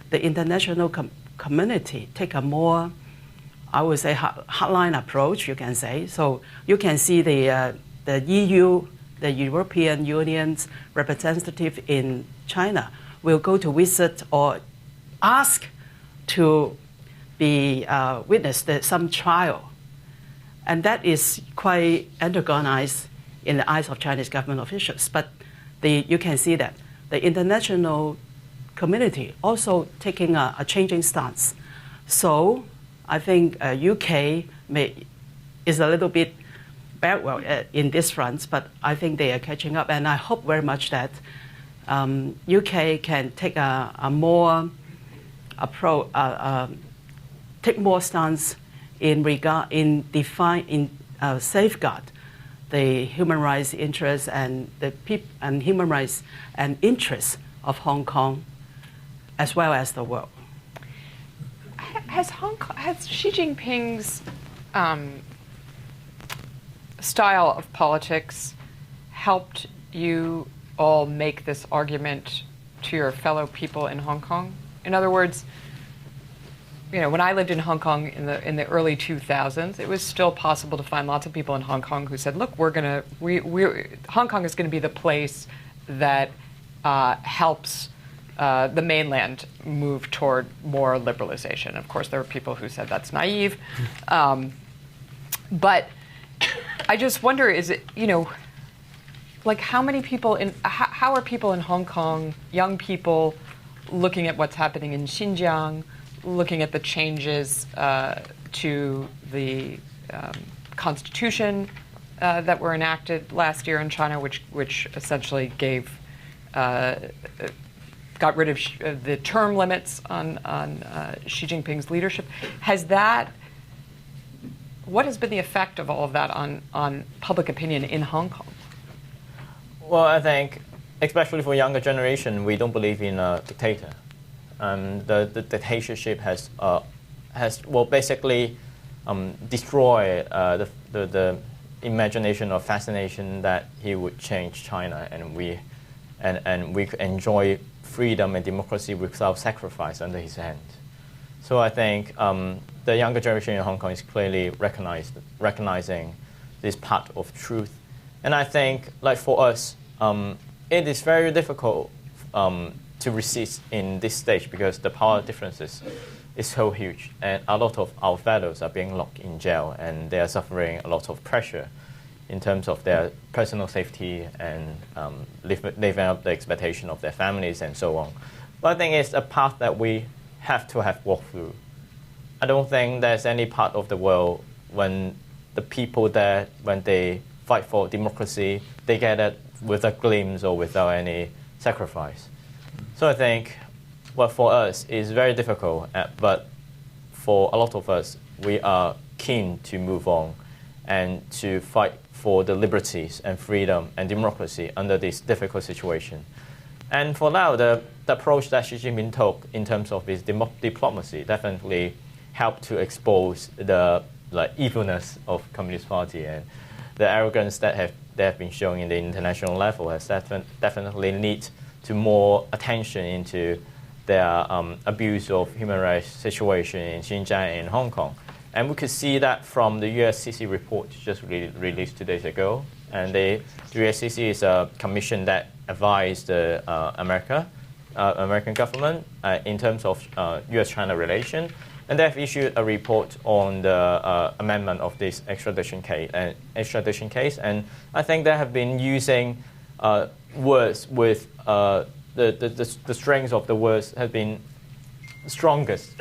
the international community take a more, I would say, hardline approach, you can say. So you can see the EU, the European Union's representative in China will go to visit or ask to be witness some trial. And that is quite antagonized in the eyes of Chinese government officials. But you can see that the international community also taking a changing stance. So I think UK is a little bit backward in this front, but I think they are catching up. And I hope very much that UK can take take more stance in safeguard the human rights interests and human rights and interests of Hong Kong, as well as the world. Has Xi Jinping's style of politics helped you all make this argument to your fellow people in Hong Kong? In other words, when I lived in Hong Kong in the early 2000s, it was still possible to find lots of people in Hong Kong who said, "Look, Hong Kong is going to be the place that helps the mainland move toward more liberalization." Of course, there were people who said that's naive, but I just wonder: is it how many people how are people in Hong Kong, young people, looking at what's happening in Xinjiang, looking at the changes to the constitution that were enacted last year in China, which essentially got rid of the term limits on Xi Jinping's leadership. What has been the effect of all of that on public opinion in Hong Kong? Well, I think, especially for younger generation, we don't believe in a dictator. The dictatorship has basically destroyed the imagination or fascination that he would change China, and we could enjoy freedom and democracy without sacrifice under his hand. So I think the younger generation in Hong Kong is clearly recognizing this part of truth, and I think, like for us, it is very difficult to resist in this stage because the power differences is so huge, and a lot of our fellows are being locked in jail, and they are suffering a lot of pressure in terms of their personal safety and living up the expectation of their families and so on. But I think it's a path that we have to walked through. I don't think there's any part of the world when the people there, when they fight for democracy, they get it with a glimpse or without any sacrifice. So I think, for us, it's very difficult, but for a lot of us, we are keen to move on and to fight for the liberties and freedom and democracy under this difficult situation. And for now, the approach that Xi Jinping took in terms of his diplomacy definitely helped to expose the evilness of Communist Party, and the arrogance that they have been showing in the international level has definitely led to more attention into their abuse of human rights situation in Xinjiang and Hong Kong. And we could see that from the USCC report just released 2 days ago. And the USCC is a commission that advised the American government in terms of US-China relation. And they've issued a report on the amendment of this extradition case. And I think they have been using words with the strength of the words has been strongest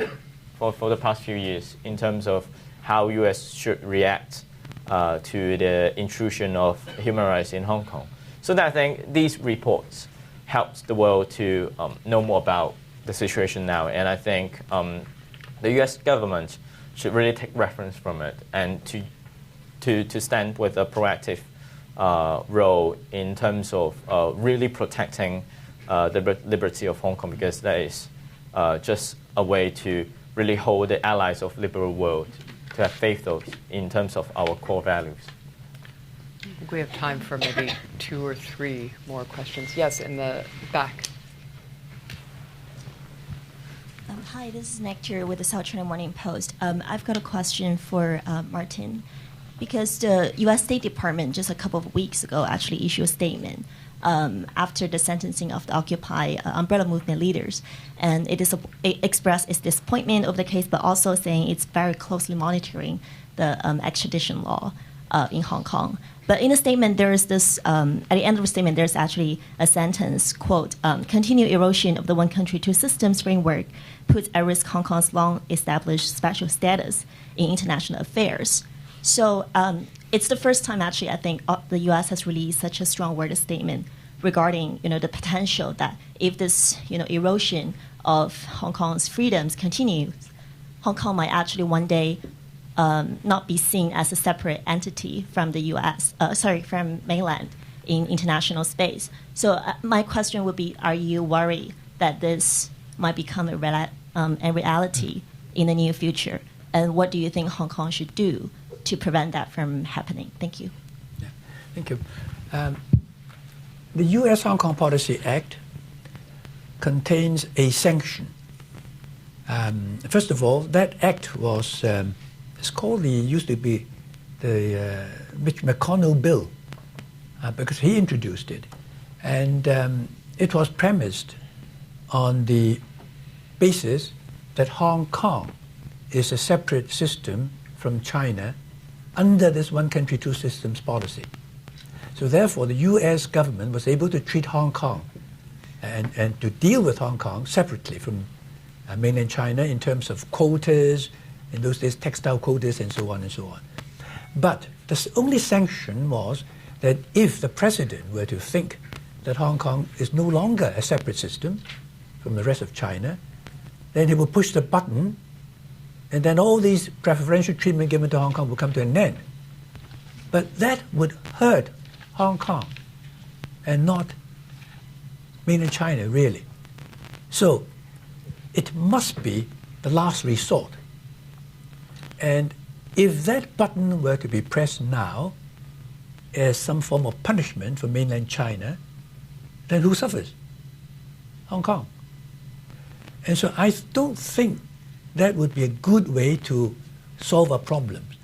for the past few years in terms of how U.S. should react to the intrusion of human rights in Hong Kong. So that I think these reports helped the world to know more about the situation now. And I think the U.S. government should really take reference from it and to stand with a proactive role in terms of really protecting the liberty of Hong Kong, because that is just a way to really hold the allies of liberal world to have faith in terms of our core values. I think we have time for maybe 2 or 3 more questions. Yes, in the back. Hi, this is Nectar with the South China Morning Post. I've got a question for Martin, because the U.S. State Department just a couple of weeks ago actually issued a statement after the sentencing of the Occupy umbrella movement leaders, and it expressed its disappointment over the case, but also saying it's very closely monitoring the extradition law in Hong Kong. But in the statement, there's this, at the end of the statement, there's actually a sentence, quote, continued erosion of the one country, two systems framework puts at risk Hong Kong's long-established special status in international affairs. So it's the first time, actually, I think the U.S. has released such a strong worded statement regarding, the potential that if this, erosion of Hong Kong's freedoms continues, Hong Kong might actually one day not be seen as a separate entity from the U.S., from mainland in international space. So my question would be, are you worried that this might become a reality in the near future? And what do you think Hong Kong should do to prevent that from happening? Thank you. Yeah, thank you. The U.S. Hong Kong Policy Act contains a sanction. First of all, that act was used to be the Mitch McConnell bill, because he introduced it, and it was premised on the basis that Hong Kong is a separate system from China under this one country, two systems policy. So therefore, the U.S. government was able to treat Hong Kong and to deal with Hong Kong separately from mainland China in terms of quotas, in those days textile quotas and so on and so on. But the only sanction was that if the president were to think that Hong Kong is no longer a separate system from the rest of China, then he would push the button, and then all these preferential treatment given to Hong Kong would come to an end. But that would hurt Hong Kong and not mainland China, really. So it must be the last resort. And if that button were to be pressed now as some form of punishment for mainland China, then who suffers? Hong Kong. And so I don't think that would be a good way to solve our problems.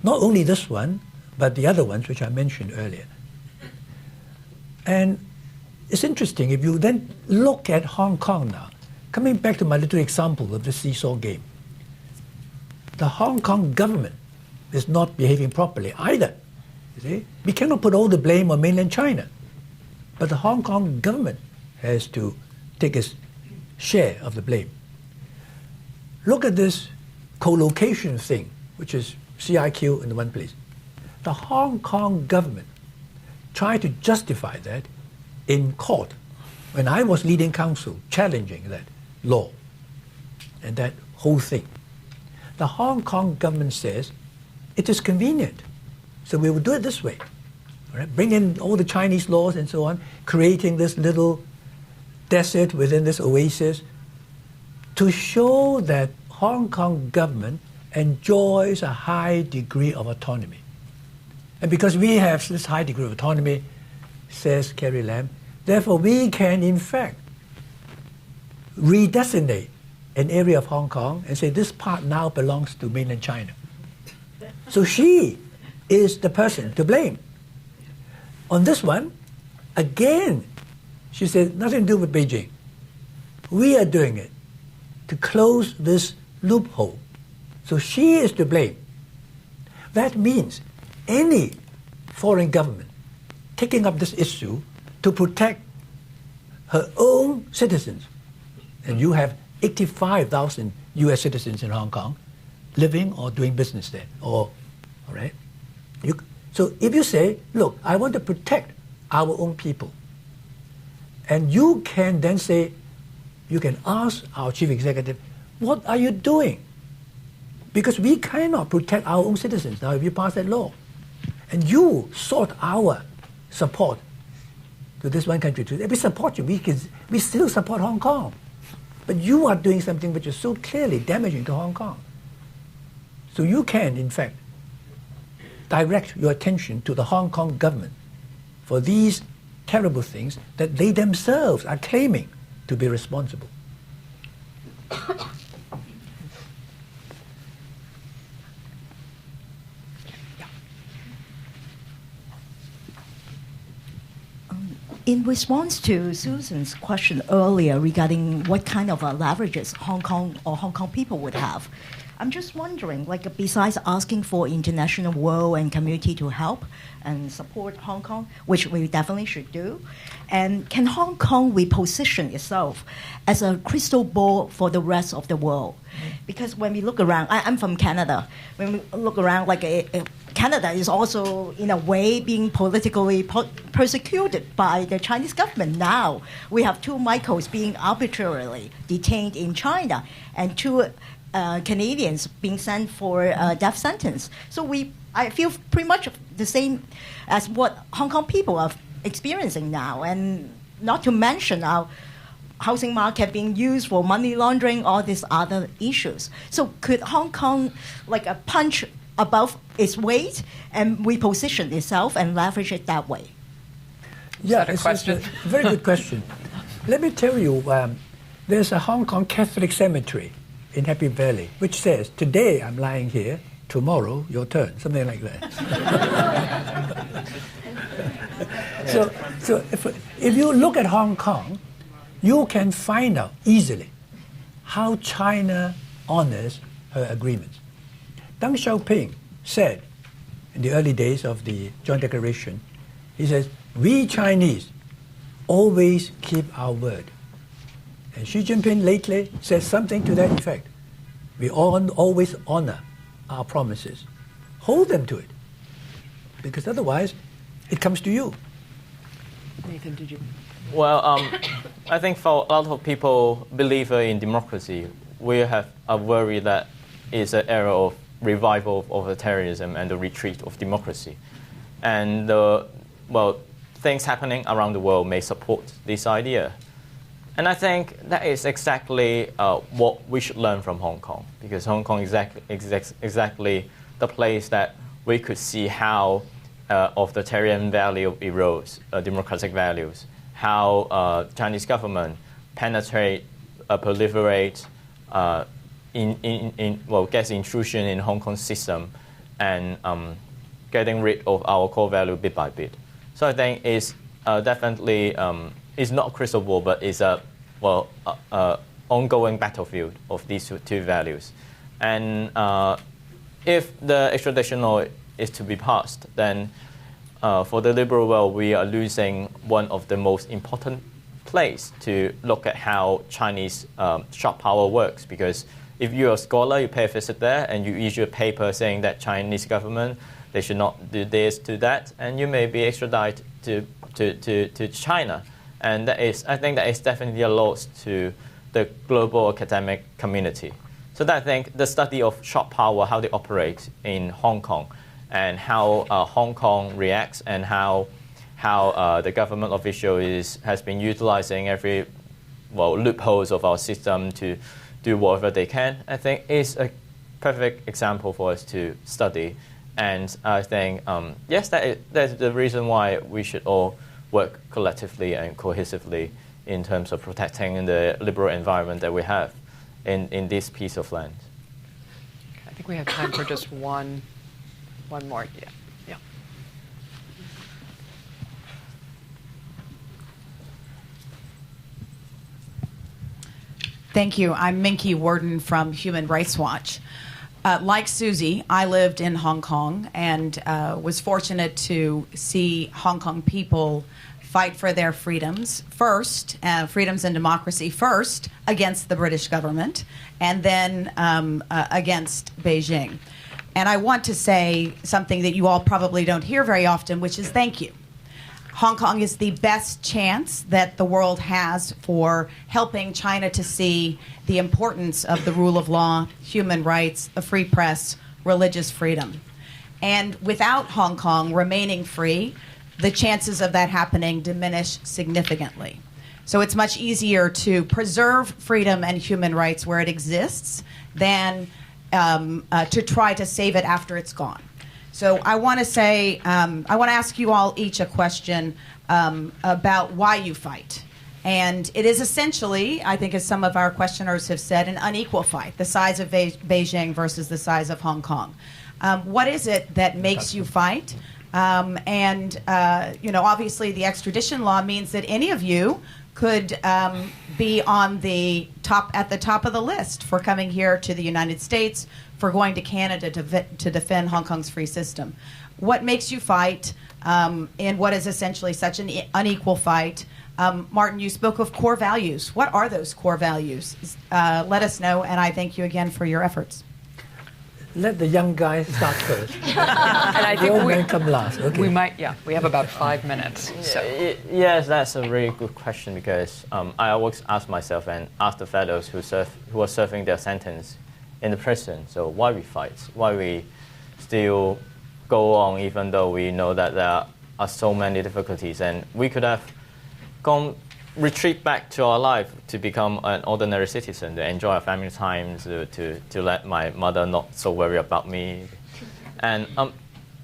Not only this one, but the other ones which I mentioned earlier. And it's interesting, if you then look at Hong Kong now, coming back to my little example of the seesaw game, the Hong Kong government is not behaving properly either. You see? We cannot put all the blame on mainland China, but the Hong Kong government has to take its share of the blame. Look at this co-location thing, which is CIQ in the one place. The Hong Kong government tried to justify that in court when I was leading counsel challenging that law and that whole thing. The Hong Kong government says it is convenient, so we will do it this way. All right? Bring in all the Chinese laws and so on, creating this little desert within this oasis to show that Hong Kong government enjoys a high degree of autonomy. And because we have this high degree of autonomy, says Carrie Lam, therefore we can in fact redesignate an area of Hong Kong and say this part now belongs to mainland China. So she is the person to blame. On this one, again, she said nothing to do with Beijing. We are doing it to close this loophole So she is to blame. That means any foreign government taking up this issue to protect her own citizens, and you have 85,000 U.S. citizens in Hong Kong living or doing business there, all right? So if you say, look, I want to protect our own people, and you can then say, you can ask our chief executive, what are you doing? Because we cannot protect our own citizens now if you pass that law. And you sought our support to this one country. We support you. We still support Hong Kong. But you are doing something which is so clearly damaging to Hong Kong. So you can, in fact, direct your attention to the Hong Kong government for these terrible things that they themselves are claiming to be responsible. In response to Susan's question earlier regarding what kind of leverages Hong Kong or Hong Kong people would have, I'm just wondering, like, besides asking for international world and community to help and support Hong Kong, which we definitely should do, and can Hong Kong reposition itself as a crystal ball for the rest of the world? Because when we look around, I'm from Canada, when we look around, like, Canada is also, in a way, being politically persecuted by the Chinese government now. We have 2 Michaels being arbitrarily detained in China and 2 Canadians being sent for a death sentence. So I feel pretty much the same as what Hong Kong people are experiencing now, and not to mention our housing market being used for money laundering, all these other issues. So could Hong Kong, like, a punch above its weight and reposition itself and leverage it that way? Yeah, Is that a question? It's a very good question. Let me tell you, there's a Hong Kong Catholic cemetery in Happy Valley, which says, today I'm lying here, tomorrow your turn, something like that. So if you look at Hong Kong, you can find out easily how China honors her agreements. Deng Xiaoping said in the early days of the Joint Declaration, he says, we Chinese always keep our word. And Xi Jinping lately said something to that effect. We always honor our promises. Hold them to it. Because otherwise, it comes to you. Nathan, did you? Well, I think for a lot of people believer in democracy, we have a worry that it's an era of revival of authoritarianism and the retreat of democracy. And things happening around the world may support this idea. And I think that is exactly what we should learn from Hong Kong, because Hong Kong is exactly the place that we could see how authoritarian value erodes democratic values, how Chinese government penetrate, proliferate, gets intrusion in Hong Kong system, and getting rid of our core value bit by bit. So I think it's definitely it's not crystal ball, but it's a ongoing battlefield of these two values. And if the extradition law is to be passed, then for the liberal world, we are losing one of the most important place to look at how Chinese sharp power works. Because if you're a scholar, you pay a visit there, and you issue a paper saying that Chinese government, they should not do this, do that, and you may be extradited to China. And that is, I think that is definitely a loss to the global academic community. So that, I think the study of sharp power, how they operate in Hong Kong, and how Hong Kong reacts, and how the government official has been utilizing every loopholes of our system to do whatever they can, I think is a perfect example for us to study. And I think, yes, that's the reason why we should all work collectively and cohesively in terms of protecting the liberal environment that we have in this piece of land. I think we have time for just one more. Yeah. Thank you. I'm Minky Warden from Human Rights Watch. like Susie, I lived in Hong Kong and was fortunate to see Hong Kong people fight for their freedoms first, freedoms and democracy first, against the British government, and then against Beijing. And I want to say something that you all probably don't hear very often, which is thank you. Hong Kong is the best chance that the world has for helping China to see the importance of the rule of law, human rights, a free press, religious freedom. And without Hong Kong remaining free, the chances of that happening diminish significantly. So it's much easier to preserve freedom and human rights where it exists than to try to save it after it's gone. So I want to say, I want to ask you all each a question about why you fight. And it is essentially, I think as some of our questioners have said, an unequal fight, the size of Beijing versus the size of Hong Kong. What is it that makes you fight? Obviously the extradition law means that any of you could be on at the top of the list for coming here to the United States, for going to Canada to defend Hong Kong's free system. What makes you fight in what is essentially such an unequal fight? Martin, you spoke of core values. What are those core values? Let us know, and I thank you again for your efforts. Let the young guy start first. And I think we come last. Okay. We have about 5 minutes. So. Yes, that's a really good question because I always ask myself and ask the fellows who are serving their sentence in the prison. So why we fight? Why we still go on even though we know that there are so many difficulties, and we could have retreat back to our life to become an ordinary citizen, to enjoy our family time, to let my mother not so worry about me. And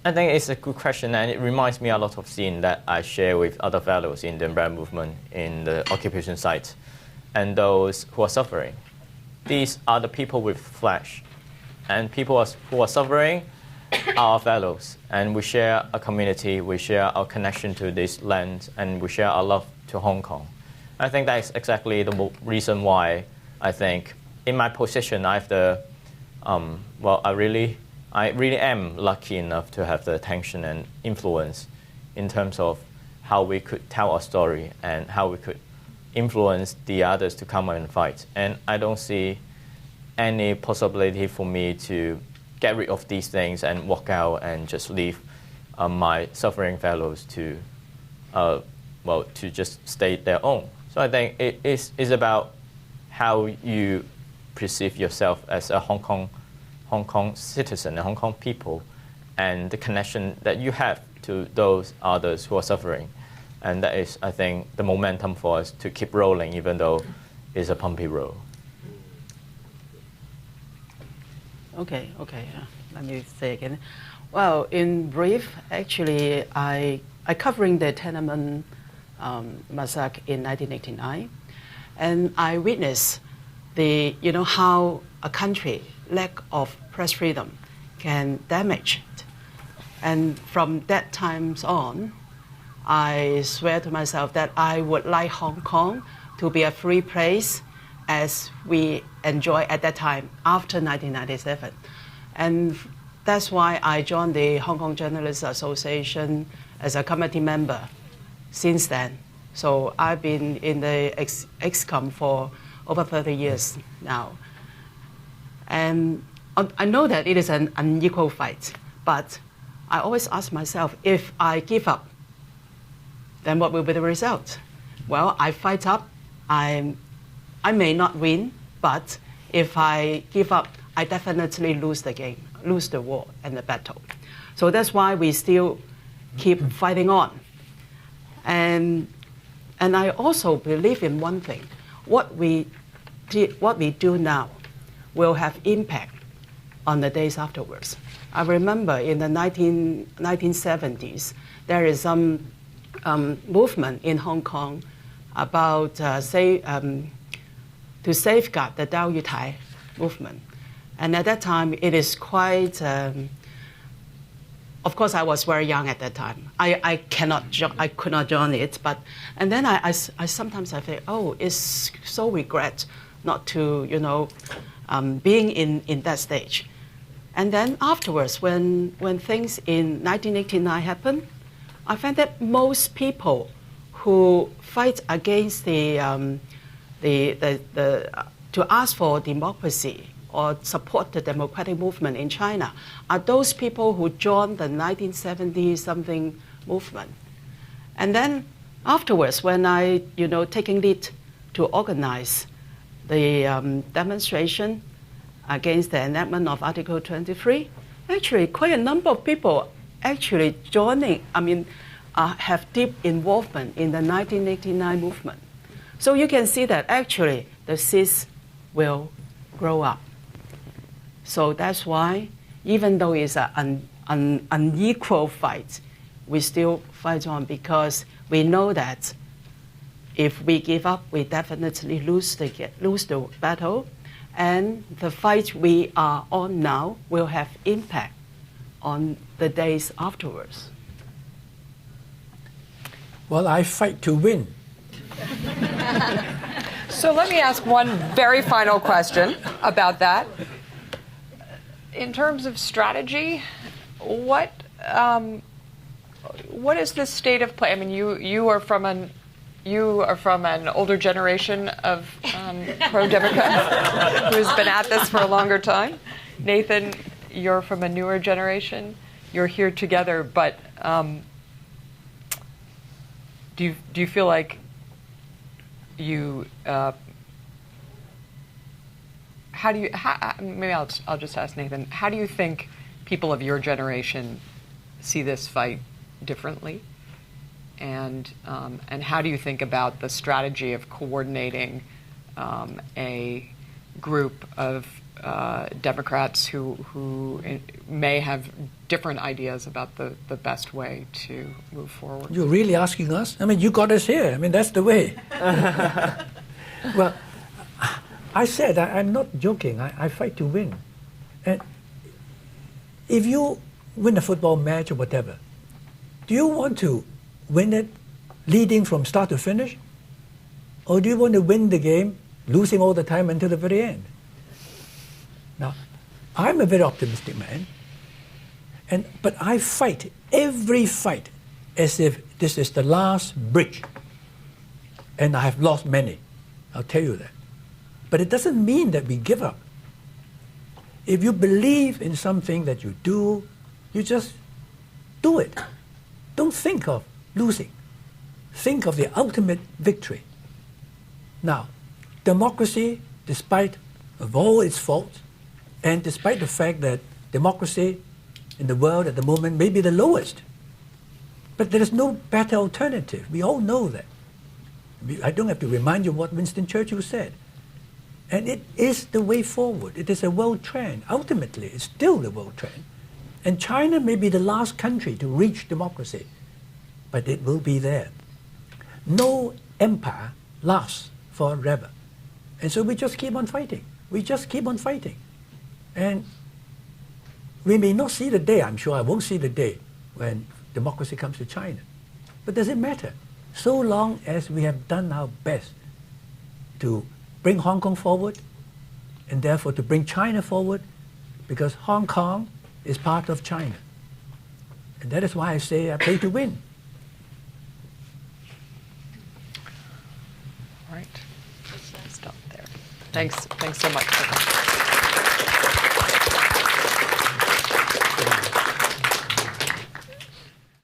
I think it's a good question, and it reminds me a lot of scene that I share with other fellows in the umbrella movement in the occupation site and those who are suffering. These are the people with flesh, and people who are suffering are our fellows, and we share a community, we share our connection to this land, and we share our love to Hong Kong. I think that's exactly the reason why I think in my position I have the, I really am lucky enough to have the attention and influence in terms of how we could tell our story and how we could influence the others to come and fight. And I don't see any possibility for me to get rid of these things and walk out and just leave my suffering fellows to just stay their own. So I think it is about how you perceive yourself as a Hong Kong citizen, a Hong Kong people, and the connection that you have to those others who are suffering. And that is, I think, the momentum for us to keep rolling, even though it's a bumpy road. Okay. Let me say again. Well, in brief, actually, I covering the Tiananmen massacre in 1989, and I witnessed how a country lack of press freedom can damage it. And from that time on, I swear to myself that I would like Hong Kong to be a free place as we enjoy at that time after 1997. And that's why I joined the Hong Kong Journalists Association as a committee member since then. So I've been in the ExCom for over 30 years now. And I know that it is an unequal fight, but I always ask myself, if I give up, then what will be the result? Well, I fight up, I may not win, but if I give up, I definitely lose the game, lose the war and the battle. So that's why we still keep fighting on. And I also believe in one thing. What we do now will have impact on the days afterwards. I remember in the 1970s, there is some movement in Hong Kong about to safeguard the Dao Yutai movement. And at that time, it is quite, of course, I was very young at that time. I could not join it, and then I sometimes I think, it's so regret not to, being in that stage. And then afterwards, when things in 1989 happened, I find that most people who fight against to ask for democracy or support the democratic movement in China are those people who joined the 1970-something movement. And then afterwards, when I, taking lead to organize the demonstration against the enactment of Article 23, actually quite a number of people actually have deep involvement in the 1989 movement. So you can see that actually the seeds will grow up. So that's why, even though it's an unequal fight, we still fight on, because we know that if we give up, we definitely lose the battle, and the fight we are on now will have impact on the days afterwards. Well, I fight to win. So let me ask one very final question about that. In terms of strategy, what is the state of play? I mean, you are from an older generation of pro-Democrats who's been at this for a longer time. Nathan, you're from a newer generation. You're here together, but do you feel like you? Maybe I'll just ask Nathan. How do you think people of your generation see this fight differently? And how do you think about the strategy of coordinating a group of Democrats who may have different ideas about the best way to move forward? You're really asking us? I mean, you got us here. I mean, that's the way. Well, I said, I'm not joking. I fight to win. And if you win a football match or whatever, do you want to win it leading from start to finish? Or do you want to win the game losing all the time until the very end? Now, I'm a very optimistic man, but I fight every fight as if this is the last bridge, and I have lost many. I'll tell you that. But it doesn't mean that we give up. If you believe in something that you do, you just do it. Don't think of losing. Think of the ultimate victory. Now, democracy, despite of all its faults, and despite the fact that democracy in the world at the moment may be the lowest, but there is no better alternative. We all know that. I don't have to remind you what Winston Churchill said. And it is the way forward. It is a world trend. Ultimately, it's still the world trend. And China may be the last country to reach democracy, but it will be there. No empire lasts forever. And so we just keep on fighting. We just keep on fighting. And we may not see the day, I'm sure I won't see the day, when democracy comes to China. But does it matter? So long as we have done our best to bring Hong Kong forward, and therefore to bring China forward, because Hong Kong is part of China. And that is why I say I play to win. All right. Stop there. Thanks so much for that.